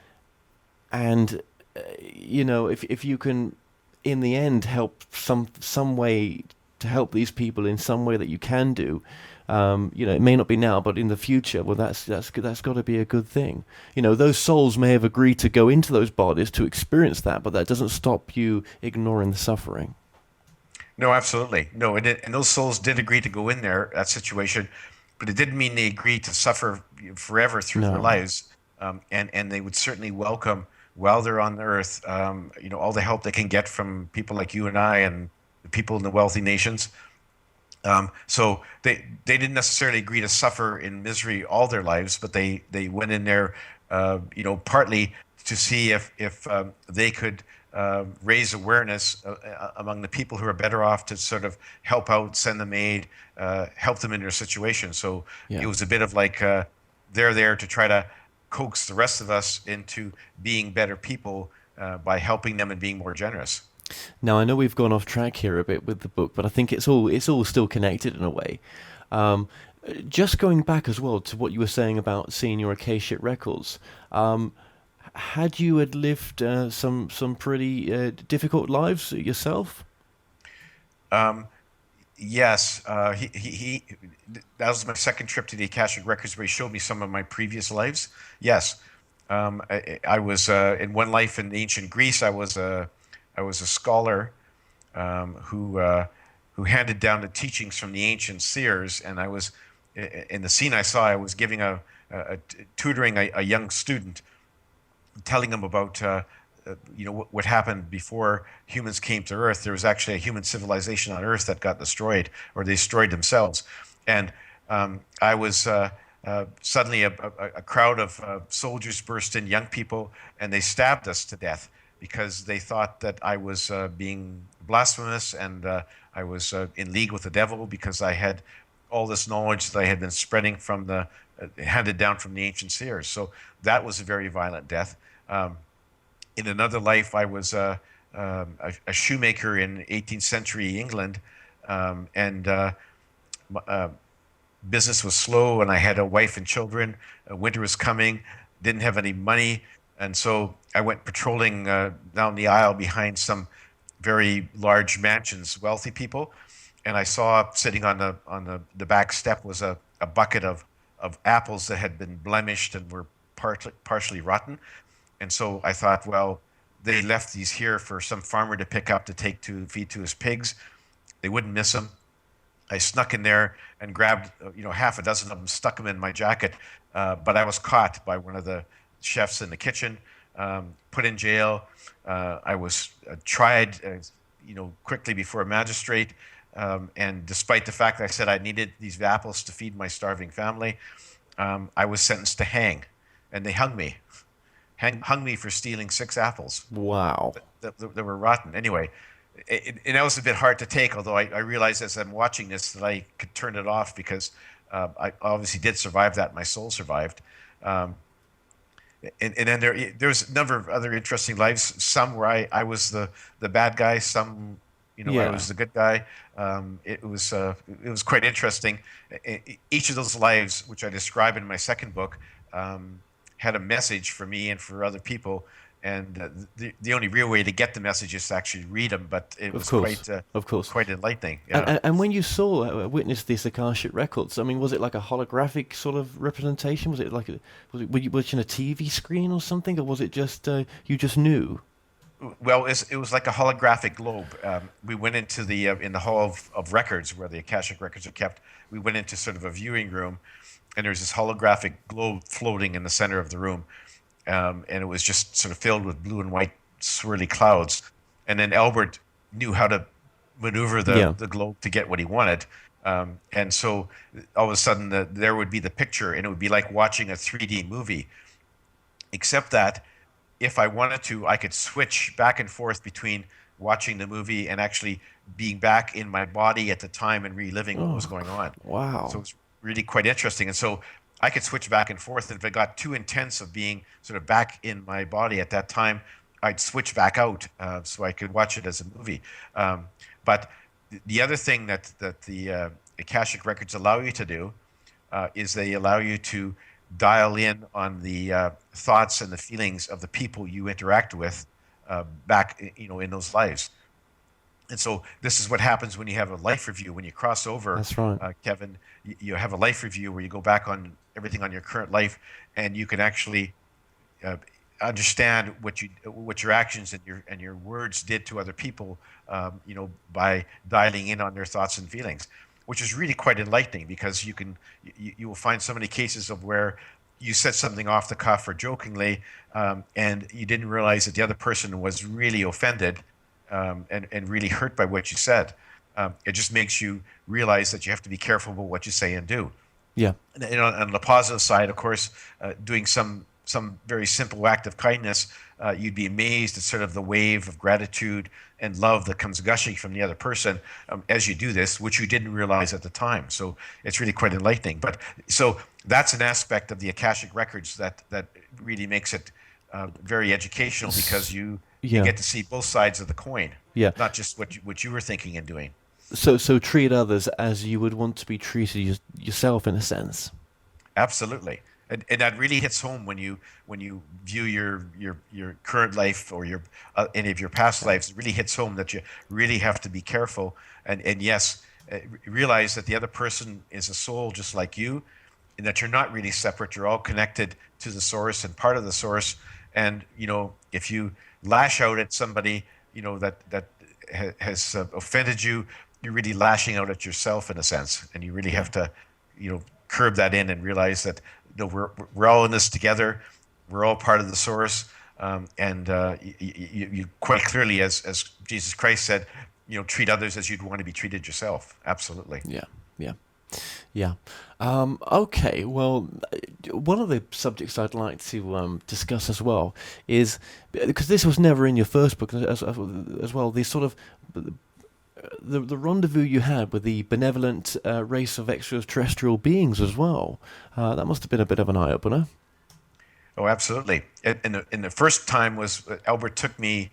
Speaker 4: if you can in the end help some way to help these people in some way that you can do, it may not be now, but in the future, well, that's got to be a good thing. Those souls may have agreed to go into those bodies to experience that, but that doesn't stop you ignoring the suffering.
Speaker 5: No, absolutely. No, and those souls did agree to go in there, that situation, but it didn't mean they agreed to suffer forever through their
Speaker 4: No.
Speaker 5: lives. And they would certainly welcome, while they're on the earth, all the help they can get from people like you and I and the people in the wealthy nations. So they didn't necessarily agree to suffer in misery all their lives, but they went in there, partly to see if they could raise awareness among the people who are better off to sort of help out, send them aid, help them in their situation. So it
Speaker 4: Yeah.
Speaker 5: was a bit of like they're there to try to coax the rest of us into being better people by helping them and being more generous.
Speaker 4: Now I know we've gone off track here a bit with the book, but I think it's all still connected in a way. Um, just going back as well to what you were saying about seeing your Akashic records. Had you had lived some pretty difficult lives yourself?
Speaker 5: Um, Yes, that was my second trip to the Akashic Records where he showed me some of my previous lives. Yes, I was in one life in ancient Greece. I was a scholar who handed down the teachings from the ancient seers, and I was in the scene I saw. I was giving tutoring a young student, telling him about what happened before humans came to Earth. There was actually a human civilization on Earth that got destroyed, or they destroyed themselves. And I was suddenly a crowd of soldiers burst in, young people, and they stabbed us to death because they thought that I was being blasphemous, and I was in league with the devil because I had all this knowledge that I had been spreading from handed down from the ancient seers. So that was a very violent death. In another life, I was a shoemaker in 18th century England, and business was slow, and I had a wife and children. Winter was coming, didn't have any money, and so I went patrolling down the aisle behind some very large mansions, wealthy people, and I saw sitting on the back step was a bucket of apples that had been blemished and were partially rotten. And so I thought, well, they left these here for some farmer to pick up to take to feed to his pigs. They wouldn't miss them. I snuck in there and grabbed, half a dozen of them, stuck them in my jacket. But I was caught by one of the chefs in the kitchen, put in jail. I was tried, quickly before a magistrate. And despite the fact that I said I needed these apples to feed my starving family, I was sentenced to hang, and they hung me. Hung me for stealing 6 apples
Speaker 4: Wow.
Speaker 5: that were rotten. Anyway, and that was a bit hard to take, although I realized as I'm watching this that I could turn it off because I obviously did survive that. My soul survived. And then there's a number of other interesting lives. Some where I was the bad guy. Some, I
Speaker 4: Yeah.
Speaker 5: was the good guy. It was quite interesting. Each of those lives, which I describe in my second book, had a message for me and for other people. And the only real way to get the message is to actually read them. But it
Speaker 4: Of
Speaker 5: was
Speaker 4: course. Of course.
Speaker 5: quite enlightening.
Speaker 4: And,
Speaker 5: Yeah.
Speaker 4: and when you saw, witnessed this Akashic Records, I mean, was it like a holographic sort of representation? Was it like, were you watching a TV screen or something, or was it just you just knew?
Speaker 5: Well, it was like a holographic globe. We went into in the hall of records where the Akashic records are kept. We went into sort of a viewing room, and there's this holographic globe floating in the center of the room, and it was just sort of filled with blue and white swirly clouds. And then Albert knew how to maneuver
Speaker 4: Yeah.
Speaker 5: the globe to get what he wanted. And so all of a sudden, there would be the picture, and it would be like watching a 3D movie, except that if I wanted to, I could switch back and forth between watching the movie and actually being back in my body at the time and reliving what was
Speaker 4: Oh,
Speaker 5: going on. So
Speaker 4: wow.
Speaker 5: it's really quite interesting. And so I could switch back and forth. And if it got too intense of being sort of back in my body at that time, I'd switch back out so I could watch it as a movie. But the other thing that the Akashic records allow you to do is they allow you to dial in on the thoughts and the feelings of the people you interact with back, in those lives. And so this is what happens when you have a life review. When you cross over,
Speaker 4: That's right.
Speaker 5: Kevin, you have a life review where you go back on everything on your current life, and you can actually understand what your actions and your words did to other people, by dialing in on their thoughts and feelings, which is really quite enlightening, because you will find so many cases of where you said something off the cuff or jokingly, and you didn't realize that the other person was really offended, and really hurt by what you said. It just makes you realize that you have to be careful about what you say and do.
Speaker 4: Yeah.
Speaker 5: And on the positive side, of course, doing some very simple act of kindness, you'd be amazed at sort of the wave of gratitude and love that comes gushing from the other person, as you do this, which you didn't realize at the time. So it's really quite enlightening. But so that's an aspect of the Akashic Records that really makes it very educational, because you get to see both sides of the coin, not just what you were thinking and doing.
Speaker 4: So treat others as you would want to be treated yourself, in a sense.
Speaker 5: Absolutely. And that really hits home when you view your current life or your any of your past lives. It really hits home that you really have to be careful, and yes, realize that the other person is a soul just like you, and that you're not really separate. You're all connected to the source and part of the source. And if you lash out at somebody that has offended you, you're really lashing out at yourself, in a sense, and you really have to curb that in and realize that we're all in this together. We're all part of the source, and you quite clearly, as Jesus Christ said, treat others as you'd want to be treated yourself. Absolutely.
Speaker 4: Yeah. Okay. Well, one of the subjects I'd like to discuss as well is, because this was never in your first book as well, the sort of the rendezvous you had with the benevolent race of extraterrestrial beings as well. That must have been a bit of an eye-opener.
Speaker 5: Oh, absolutely. And the first time was Albert took me,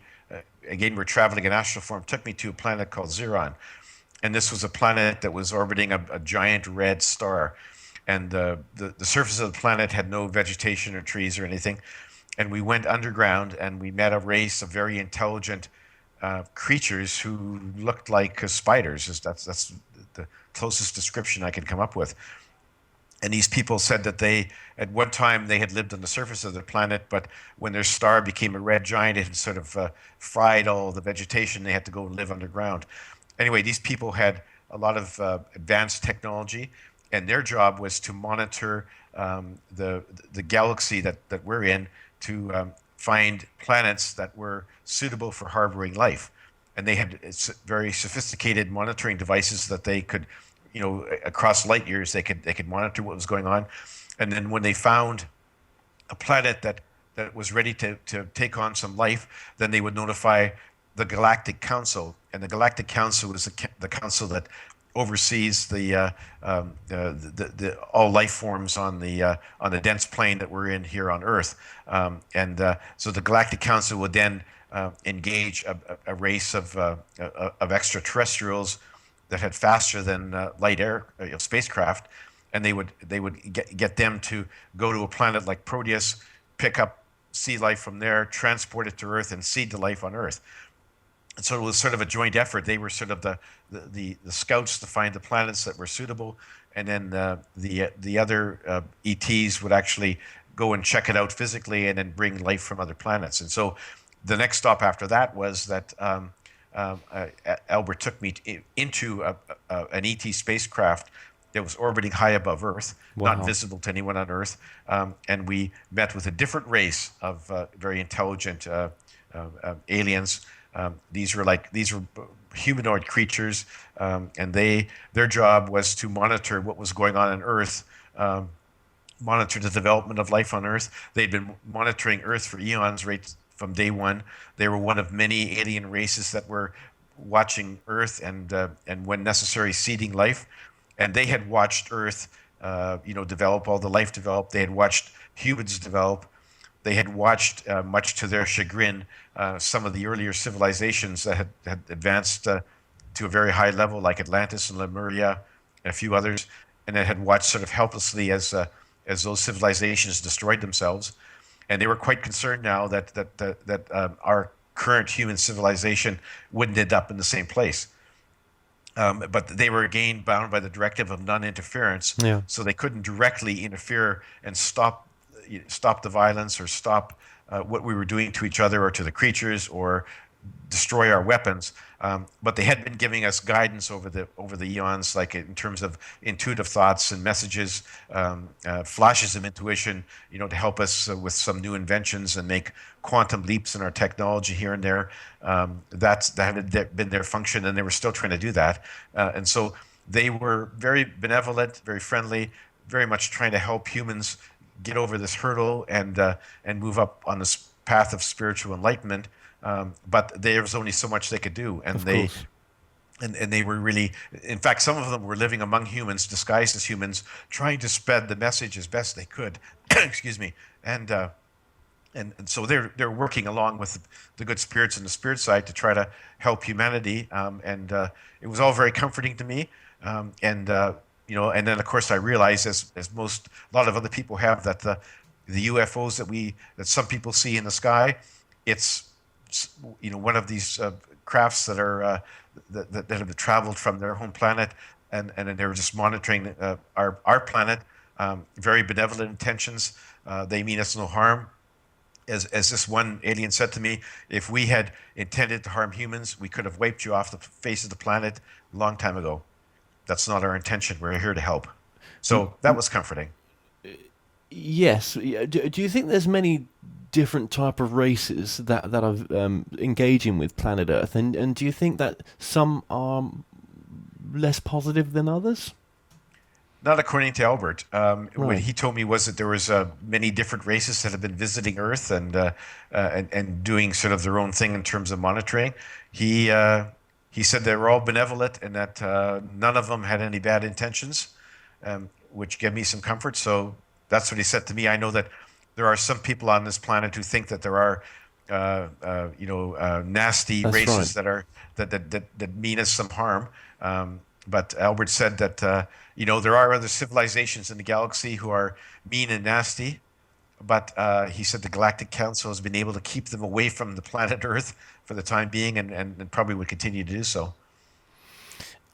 Speaker 5: again, we're traveling in astral form, took me to a planet called Xeron. And this was a planet that was orbiting a giant red star. And the surface of the planet had no vegetation or trees or anything. And we went underground, and we met a race of very intelligent creatures who looked like spiders. That's the closest description I could come up with. And these people said that at one time, they had lived on the surface of the planet, but when their star became a red giant, it had sort of fried all the vegetation. They had to go live underground. Anyway, these people had a lot of advanced technology, and their job was to monitor the galaxy that we're in, to find planets that were suitable for harboring life. And they had very sophisticated monitoring devices that they could, across light years, they could monitor what was going on. And then when they found a planet that was ready to take on some life, then they would notify the Galactic Council. And the Galactic Council is the council that oversees the all life forms on the dense plane that we're in here on Earth. So the Galactic Council would then engage a race of extraterrestrials that had faster than light air spacecraft, and they would get them to go to a planet like Proteus, pick up sea life from there, transport it to Earth, and seed the life on Earth. And so it was sort of a joint effort. They were sort of the scouts to find the planets that were suitable, and then the other ETs would actually go and check it out physically, and then bring life from other planets. And so the next stop after that was that Albert took me into an ET spacecraft that was orbiting high above Earth, not visible to anyone on Earth, and we met with a different race of very intelligent aliens. These were humanoid creatures, and their job was to monitor what was going on Earth, monitor the development of life on Earth. They'd been monitoring Earth for eons, right from day one. They were one of many alien races that were watching Earth and when necessary, seeding life. And they had watched Earth, develop, all the life develop. They had watched humans develop. They had watched, much to their chagrin, some of the earlier civilizations that had advanced to a very high level, like Atlantis and Lemuria and a few others, and that had watched sort of helplessly as those civilizations destroyed themselves. And they were quite concerned now that our current human civilization wouldn't end up in the same place. But they were again bound by the directive of non-interference, so they couldn't directly interfere and stop the violence or stop
Speaker 6: what we were doing to each other or to the creatures, or destroy our weapons. But they had been giving us guidance over the eons, like in terms of intuitive thoughts and messages, flashes of intuition, to help us with some new inventions and make quantum leaps in our technology here and there. That had been their function, and they were still trying to do that. And so they were very benevolent, very friendly, very much trying to help humans get over this hurdle and move up on this path of spiritual enlightenment. But there was only so much they could do, and they were really, in fact, some of them were living among humans, disguised as humans, trying to spread the message as best they could. Excuse me, and so they're working along with the good spirits and the spirit side to try to help humanity, and it was all very comforting to me, and then of course I realized, as a lot of other people have, that the UFOs that some people see in the sky, it's one of these crafts that are that have traveled from their home planet, and they're just monitoring our planet. Very benevolent intentions. They mean us no harm. As this one alien said to me, if we had intended to harm humans, we could have wiped you off the face of the planet a long time ago. That's not our intention. We're here to help. So that was comforting.
Speaker 4: Yes. Do you think there's many different type of races that are engaging with planet Earth, and do you think that some are less positive than others?
Speaker 6: Not according to Albert.
Speaker 4: Right.
Speaker 6: What he told me was that there was many different races that have been visiting Earth and doing sort of their own thing in terms of monitoring. He said they were all benevolent and that none of them had any bad intentions, which gave me some comfort. So that's what he said to me. I know that there are some people on this planet who think that there are, nasty
Speaker 4: That's
Speaker 6: races
Speaker 4: right.
Speaker 6: that mean us some harm. But Albert said that there are other civilizations in the galaxy who are mean and nasty. But he said the Galactic Council has been able to keep them away from the planet Earth for the time being, and probably would continue to do so.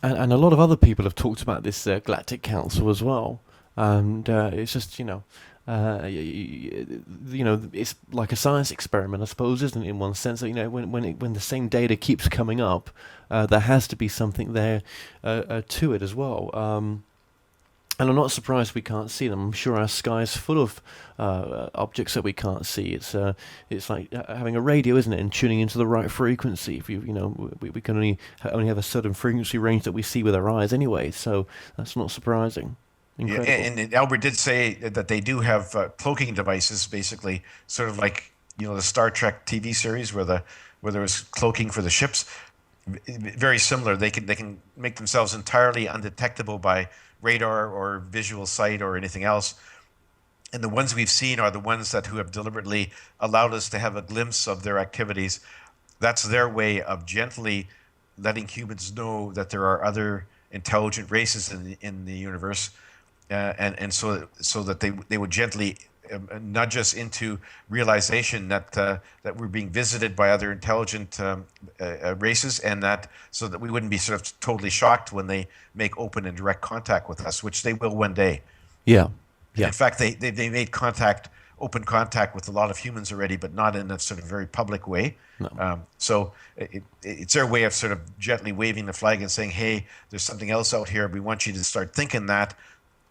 Speaker 4: And a lot of other people have talked about this Galactic Council as well. And it's just, it's like a science experiment, I suppose, isn't it? In one sense, that, when the same data keeps coming up, there has to be something there to it as well. And I'm not surprised we can't see them. I'm sure our sky is full of objects that we can't see. It's like having a radio, isn't it? And tuning into the right frequency. If we can only have a certain frequency range that we see with our eyes anyway. So that's not surprising. Incredible.
Speaker 6: Yeah, and Albert did say that they do have cloaking devices, basically, sort of like the Star Trek TV series where there was cloaking for the ships. Very similar. They can make themselves entirely undetectable by radar or visual sight or anything else. And the ones we've seen are the ones who have deliberately allowed us to have a glimpse of their activities. That's their way of gently letting humans know that there are other intelligent races in the universe. And so that they would gently nudge us into realization that we're being visited by other intelligent races, and so that we wouldn't be sort of totally shocked when they make open and direct contact with us, which they will one day.
Speaker 4: Yeah.
Speaker 6: In fact, they made open contact with a lot of humans already, but not in a sort of very public way.
Speaker 4: No.
Speaker 6: So it's their way of sort of gently waving the flag and saying, "Hey, there's something else out here. We want you to start thinking that."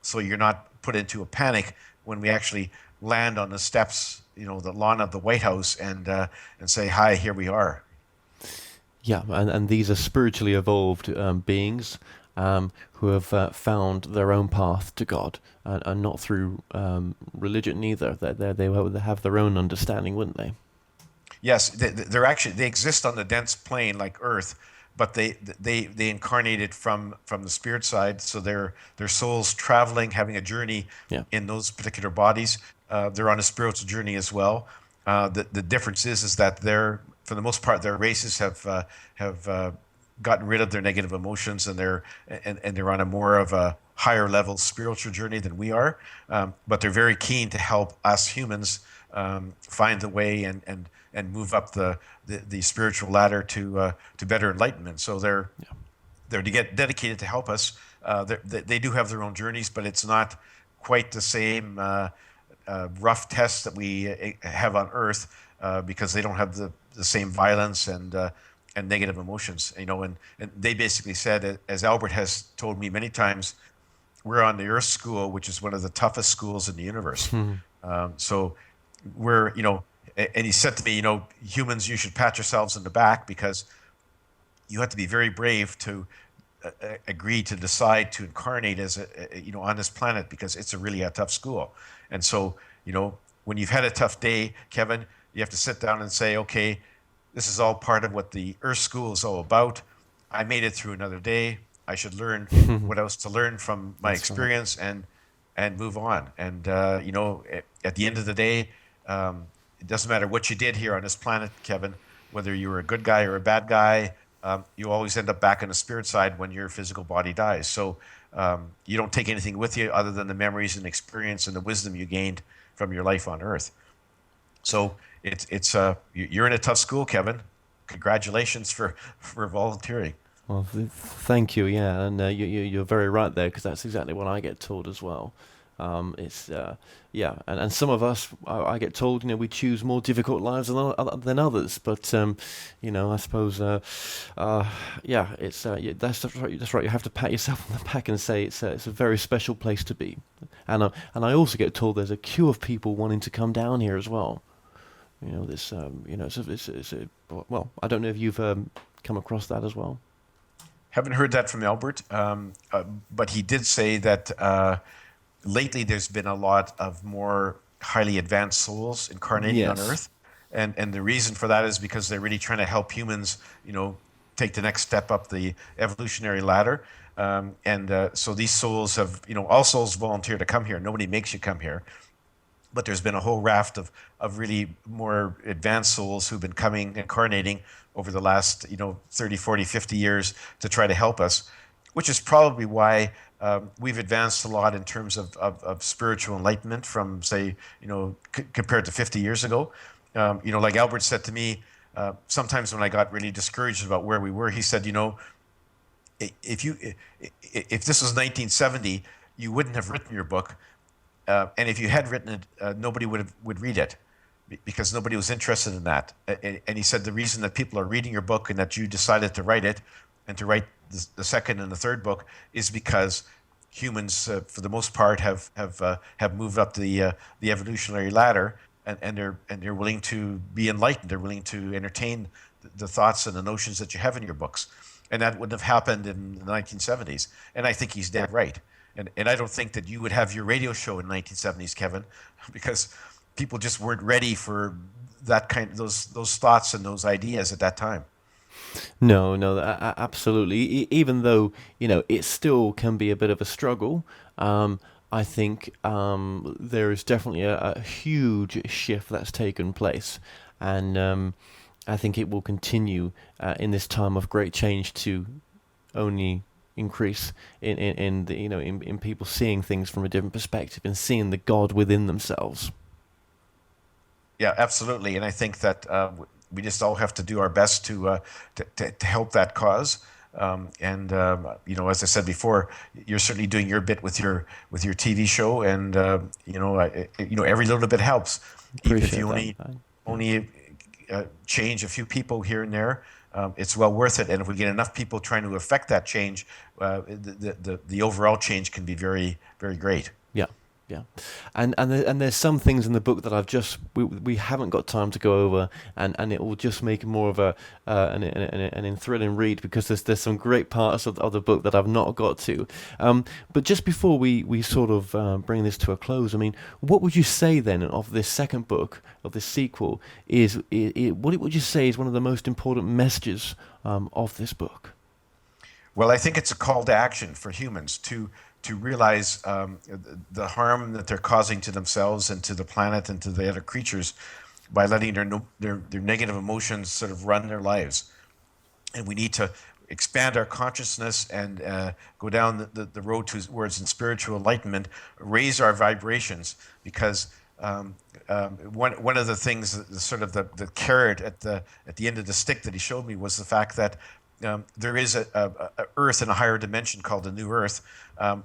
Speaker 6: So you're not put into a panic when we actually land on the steps, the lawn of the White House, and say, "Hi, here we are."
Speaker 4: Yeah, and these are spiritually evolved beings who have found their own path to God, and not through religion either. They have their own understanding, wouldn't they?
Speaker 6: Yes, they exist on the dense plane like Earth, but they incarnated from the spirit side, so their souls traveling, having a journey in those particular bodies. They're on a spiritual journey as well. The difference is that for the most part, their races have gotten rid of their negative emotions, and they're on a more of a higher level spiritual journey than we are. But they're very keen to help us humans find the way and move up the spiritual ladder to better enlightenment. So they're dedicated to help us. They do have their own journeys, but it's not quite the same rough tests that we have on Earth because they don't have the same violence and negative emotions. And they basically said, as Albert has told me many times, we're on the Earth School, which is one of the toughest schools in the universe. So we're, and he said to me, humans, you should pat yourselves on the back because you have to be very brave to agree to decide to incarnate as on this planet, because it's really a tough school. And so, when you've had a tough day, Kevin, you have to sit down and say, okay, this is all part of what the Earth School is all about. I made it through another day. I should learn what else to learn from my experience and move on. And, at the end of the day, it doesn't matter what you did here on this planet, Kevin, whether you were a good guy or a bad guy, you always end up back on the spirit side when your physical body dies. So you don't take anything with you other than the memories and experience and the wisdom you gained from your life on Earth. So you're in a tough school, Kevin. Congratulations for volunteering.
Speaker 4: Well, thank you. Yeah, and you're very right there, because that's exactly what I get told as well. And some of us, I get told, we choose more difficult lives than others. But I suppose, that's right. You have to pat yourself on the back and say it's a very special place to be. And I also get told there's a queue of people wanting to come down here as well. Well, I don't know if you've come across that as well.
Speaker 6: Haven't heard that from Albert, but he did say that lately there's been a lot of more highly advanced souls incarnating on Earth. And the reason for that is because they're really trying to help humans, take the next step up the evolutionary ladder. So these souls have, all souls volunteer to come here. Nobody makes you come here. But there's been a whole raft of really more advanced souls who've been coming, incarnating over the last, 30, 40, 50 years to try to help us, which is probably why we've advanced a lot in terms of spiritual enlightenment from, say, compared to 50 years ago. Like Albert said to me, sometimes when I got really discouraged about where we were, he said, if this was 1970, you wouldn't have written your book. And if you had written it, nobody would read it, because nobody was interested in that. And he said the reason that people are reading your book and that you decided to write it and to write the second and the third book is because humans, for the most part, have moved up the evolutionary ladder, and they're willing to be enlightened. They're willing to entertain the thoughts and the notions that you have in your books, and that wouldn't have happened in the 1970s. And I think he's dead right. And I don't think that you would have your radio show in the 1970s, Kevin, because people just weren't ready for that those thoughts and those ideas at that time.
Speaker 4: No, absolutely. Even though, it still can be a bit of a struggle, I think there is definitely a huge shift that's taken place. And I think it will continue in this time of great change to only increase in people seeing things from a different perspective and seeing the God within themselves.
Speaker 6: Yeah, absolutely. And I think that we just all have to do our best to help that cause. As I said before, you're certainly doing your bit with your TV show, and every little bit helps. Even if you only change a few people here and there, it's well worth it. And if we get enough people trying to affect that change, the overall change can be very, very great.
Speaker 4: Yeah, and there's some things in the book that we haven't got time to go over, and it will just make it more of an enthralling read, because there's some great parts of the book that I've not got to. But just before we sort of bring this to a close, I mean, what would you say then of this second book, of this sequel, what would you say is one of the most important messages of this book?
Speaker 6: Well, I think it's a call to action for humans to realize the harm that they're causing to themselves and to the planet and to the other creatures by letting their negative emotions sort of run their lives. And we need to expand our consciousness and go down the road towards spiritual enlightenment, raise our vibrations, because one of the things, sort of the carrot at the end of the stick that he showed me, was the fact that there is a Earth in a higher dimension called the New Earth,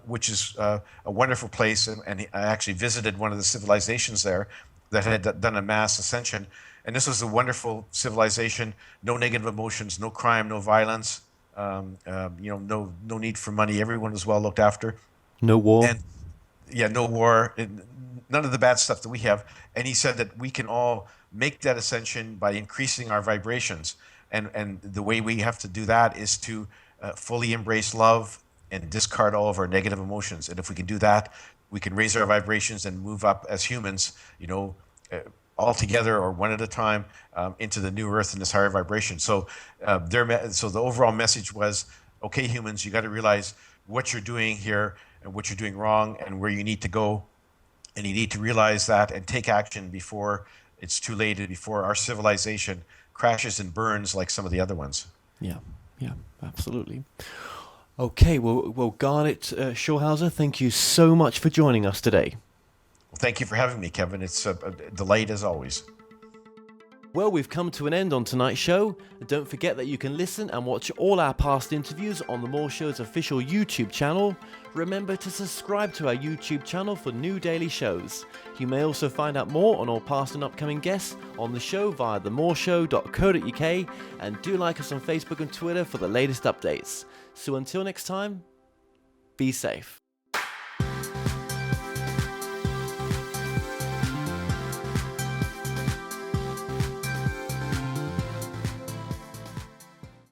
Speaker 6: which is a wonderful place. And I actually visited one of the civilizations there that had done a mass ascension. And this was a wonderful civilization, no negative emotions, no crime, no violence, no need for money. Everyone was well looked after.
Speaker 4: No war.
Speaker 6: And yeah, no war, none of the bad stuff that we have. And he said that we can all make that ascension by increasing our vibrations. And the way we have to do that is to fully embrace love and discard all of our negative emotions. And if we can do that, we can raise our vibrations and move up as humans, all together or one at a time, into the new earth and this higher vibration. So the overall message was, okay, humans, you got to realize what you're doing here and what you're doing wrong and where you need to go. And you need to realize that and take action before it's too late and before our civilization crashes and burns like some of the other ones.
Speaker 4: Yeah, absolutely. Okay, well, Garnet Schulhauser, thank you so much for joining us today.
Speaker 6: Well, thank you for having me, Kevin. It's a delight as always.
Speaker 4: Well, we've come to an end on tonight's show. Don't forget that you can listen and watch all our past interviews on The More Show's official YouTube channel. Remember to subscribe to our YouTube channel for new daily shows. You may also find out more on all past and upcoming guests on the show via themoreshow.co.uk, and do like us on Facebook and Twitter for the latest updates. So until next time, be safe.